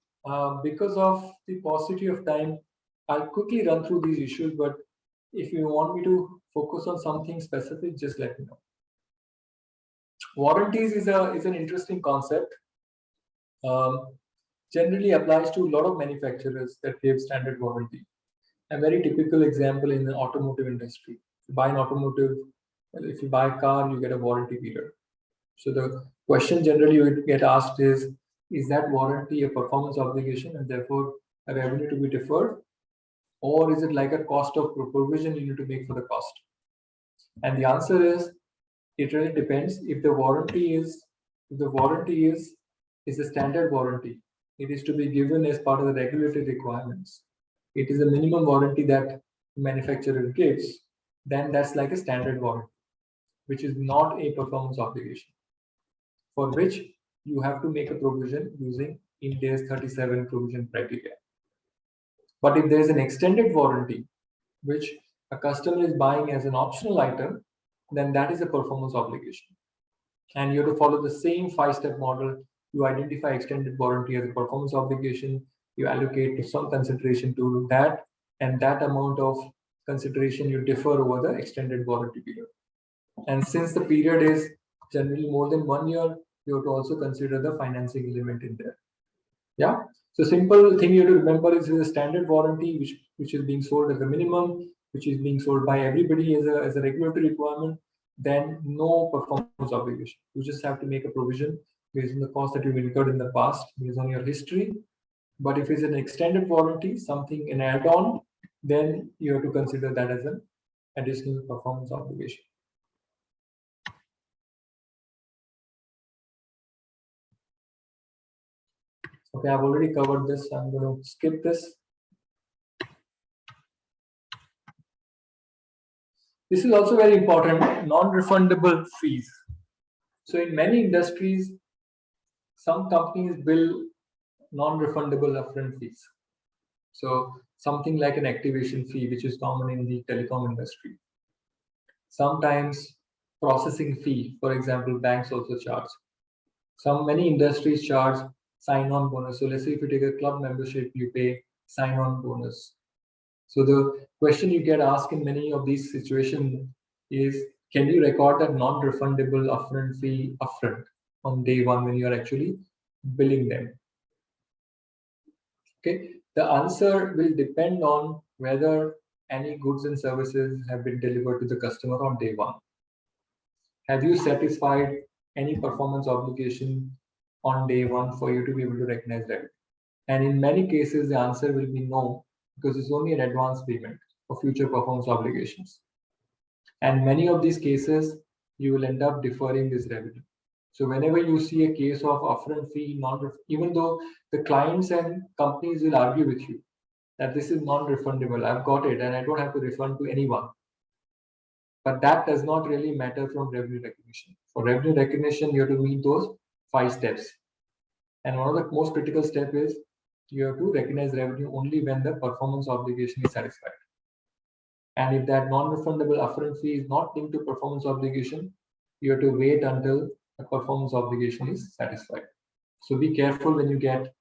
Because of the paucity of time, I'll quickly run through these issues, but if you want me to focus on something specific, just let me know. Warranties is an interesting concept. Generally applies to a lot of manufacturers that give standard warranty. A very typical example in the automotive industry. If you buy an automotive, if you buy a car, you get a warranty period. So the question generally you get asked is that warranty a performance obligation and therefore a revenue to be deferred? Or is it like a cost of provision you need to make for the cost? And the answer is, it really depends. If the warranty is a standard warranty, it is to be given as part of the regulatory requirements. It is a minimum warranty that the manufacturer gives, then that's like a standard warranty, which is not a performance obligation, for which you have to make a provision using Ind AS 37 provision criteria. But if there is an extended warranty, which a customer is buying as an optional item, then that is a performance obligation. And you have to follow the same 5-step model. You identify extended warranty as a performance obligation, you allocate some consideration to that, and that amount of consideration you defer over the extended warranty period. And since the period is generally more than 1 year, you have to also consider the financing element in there. Yeah. So simple thing you have to remember is a standard warranty, which is being sold as a minimum, which is being sold by everybody as a regulatory requirement, then no performance obligation. You just have to make a provision based on the cost that you've incurred in the past, based on your history. But if it's an extended warranty, something an add-on, then you have to consider that as an additional performance obligation. Okay, I've already covered this. I'm going to skip this. This is also very important, non-refundable fees. So in many industries, some companies bill non-refundable upfront fees. So something like an activation fee, which is common in the telecom industry. Sometimes processing fee, for example, banks also charge. Many industries charge sign-on bonus. So let's say if you take a club membership, you pay sign-on bonus. So the question you get asked in many of these situations is, can you record that non-refundable upfront fee upfront on day one when you are actually billing them? Okay, the answer will depend on whether any goods and services have been delivered to the customer on day one. Have you satisfied any performance obligation on day one for you to be able to recognize revenue? And in many cases, the answer will be no, because it's only an advance payment for future performance obligations. And many of these cases, you will end up deferring this revenue. So whenever you see a case of upfront fee, even though the clients and companies will argue with you that this is non-refundable, I've got it and I don't have to refund to anyone. But that does not really matter from revenue recognition. For revenue recognition, you have to meet those 5 steps. And one of the most critical steps is you have to recognize revenue only when the performance obligation is satisfied. And if that non-refundable upfront fee is not linked to performance obligation, you have to wait until the performance obligation is satisfied. So be careful when you get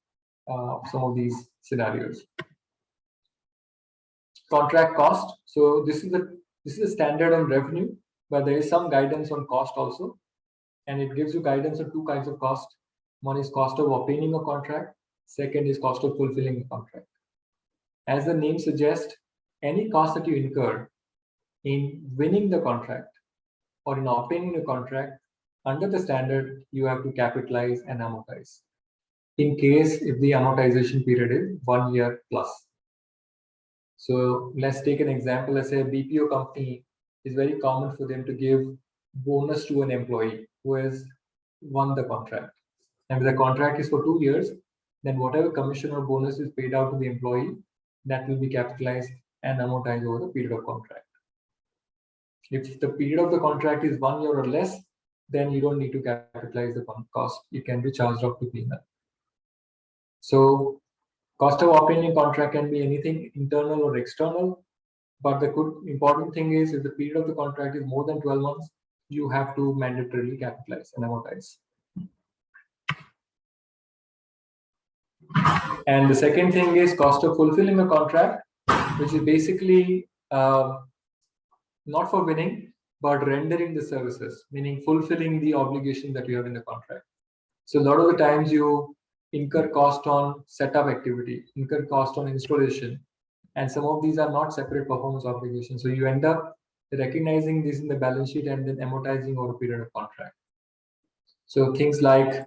some of these scenarios. Contract cost. So this is a standard on revenue, but there is some guidance on cost also, and it gives you guidance on 2 kinds of cost. One is cost of obtaining a contract. Second is cost of fulfilling a contract. As the name suggests, any cost that you incur in winning the contract or in obtaining a contract, under the standard, you have to capitalize and amortize. In case if the amortization period is 1 year plus. So let's take an example. Let's say a BPO company, is very common for them to give bonus to an employee who has won the contract. And if the contract is for 2 years, then whatever commission or bonus is paid out to the employee, that will be capitalized and amortized over the period of contract. If the period of the contract is 1 year or less, then you don't need to capitalize the cost. It can be charged off to P&L. So cost of obtaining contract can be anything internal or external. But the important thing is if the period of the contract is more than 12 months, you have to mandatorily capitalize and amortize. And the second thing is cost of fulfilling a contract, which is basically not for winning, but rendering the services, meaning fulfilling the obligation that you have in the contract. So a lot of the times you incur cost on setup activity, incur cost on installation, and some of these are not separate performance obligations. So you end up recognizing this in the balance sheet and then amortizing over a period of contract. So things like,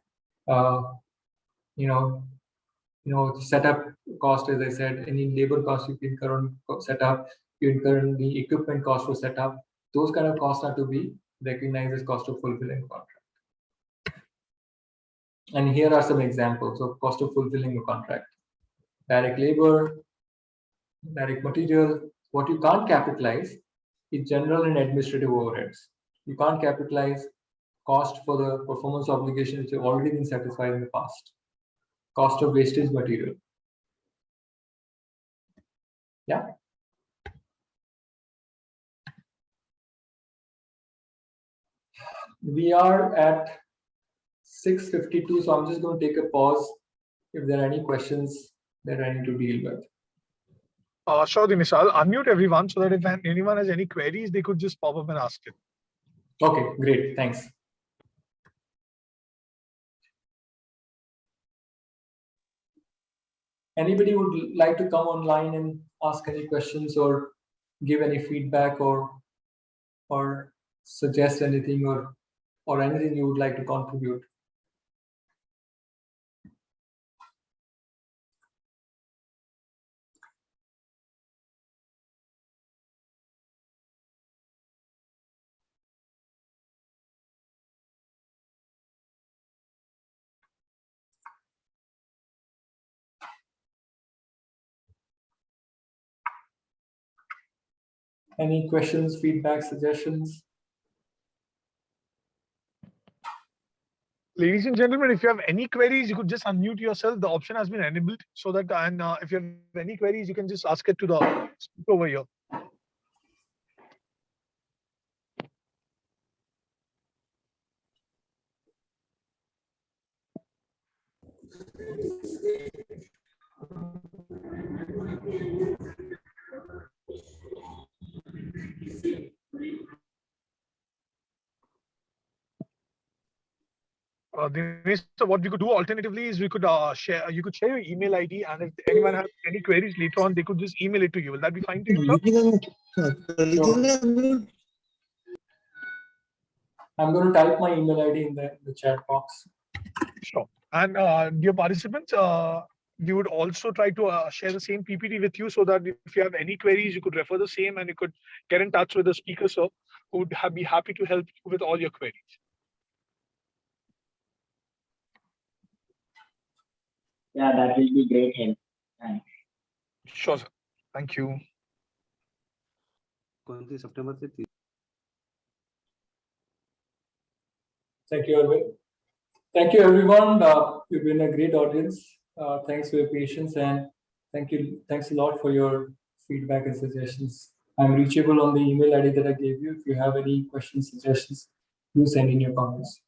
setup cost, as I said, any labor cost you incur on setup, you incur the equipment cost for setup. Those kind of costs are to be recognized as cost of fulfilling contract. And here are some examples of cost of fulfilling a contract. Direct labor, direct material. What you can't capitalize is general and administrative overheads. You can't capitalize cost for the performance obligations which have already been satisfied in the past. Cost of wastage material. Yeah. We are at 6:52, so I'm just going to take a pause if there are any questions that I need to deal with. Sure, Dinesh. I'll unmute everyone so that if anyone has any queries, they could just pop up and ask it. Okay, great. Thanks. Anybody would like to come online and ask any questions or give any feedback or suggest anything or anything you would like to contribute? Any questions, feedback, suggestions? Ladies and gentlemen, if you have any queries, you could just unmute yourself. The option has been enabled so that, and if you have any queries, you can just ask it to the speaker over here. Dinesh, so what we could do alternatively is we could share. You could share your email ID, and if anyone has any queries later on, they could just email it to you. Will that be fine to you, sir? I'm going to type my email ID in the chat box. Sure. And dear participants, we would also try to share the same PPT with you so that if you have any queries, you could refer the same and you could get in touch with the speaker, sir, who would be happy to help you with all your queries. Yeah, that will be great help. Thanks. Sure, sir. Thank you. Thank you, Arvind. Thank you, everyone. You've been a great audience. Thanks for your patience, and thanks a lot for your feedback and suggestions. I'm reachable on the email ID that I gave you. If you have any questions, suggestions, do send in your comments.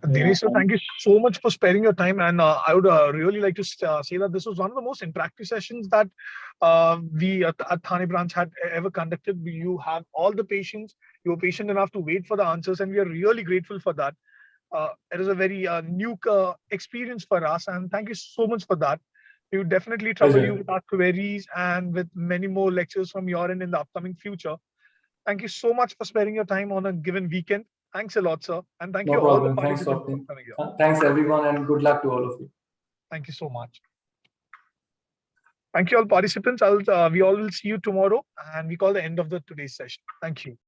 Dinesh, sir, thank you so much for sparing your time. And I would really like to say that this was one of the most interactive sessions that we at Thane branch had ever conducted. You have all the patience. You were patient enough to wait for the answers, and we are really grateful for that. It is a very new experience for us, and thank you so much for that. We would definitely trouble you with our queries and with many more lectures from your end in the upcoming future. Thank you so much for sparing your time on a given weekend. Thanks a lot, sir. And thank No you all the problem. Thanks, participants for Swapnil. coming here. Thanks, everyone, and good luck to all of you. Thank you so much. Thank you all participants. We all will see you tomorrow, and we call the end of the today's session. Thank you.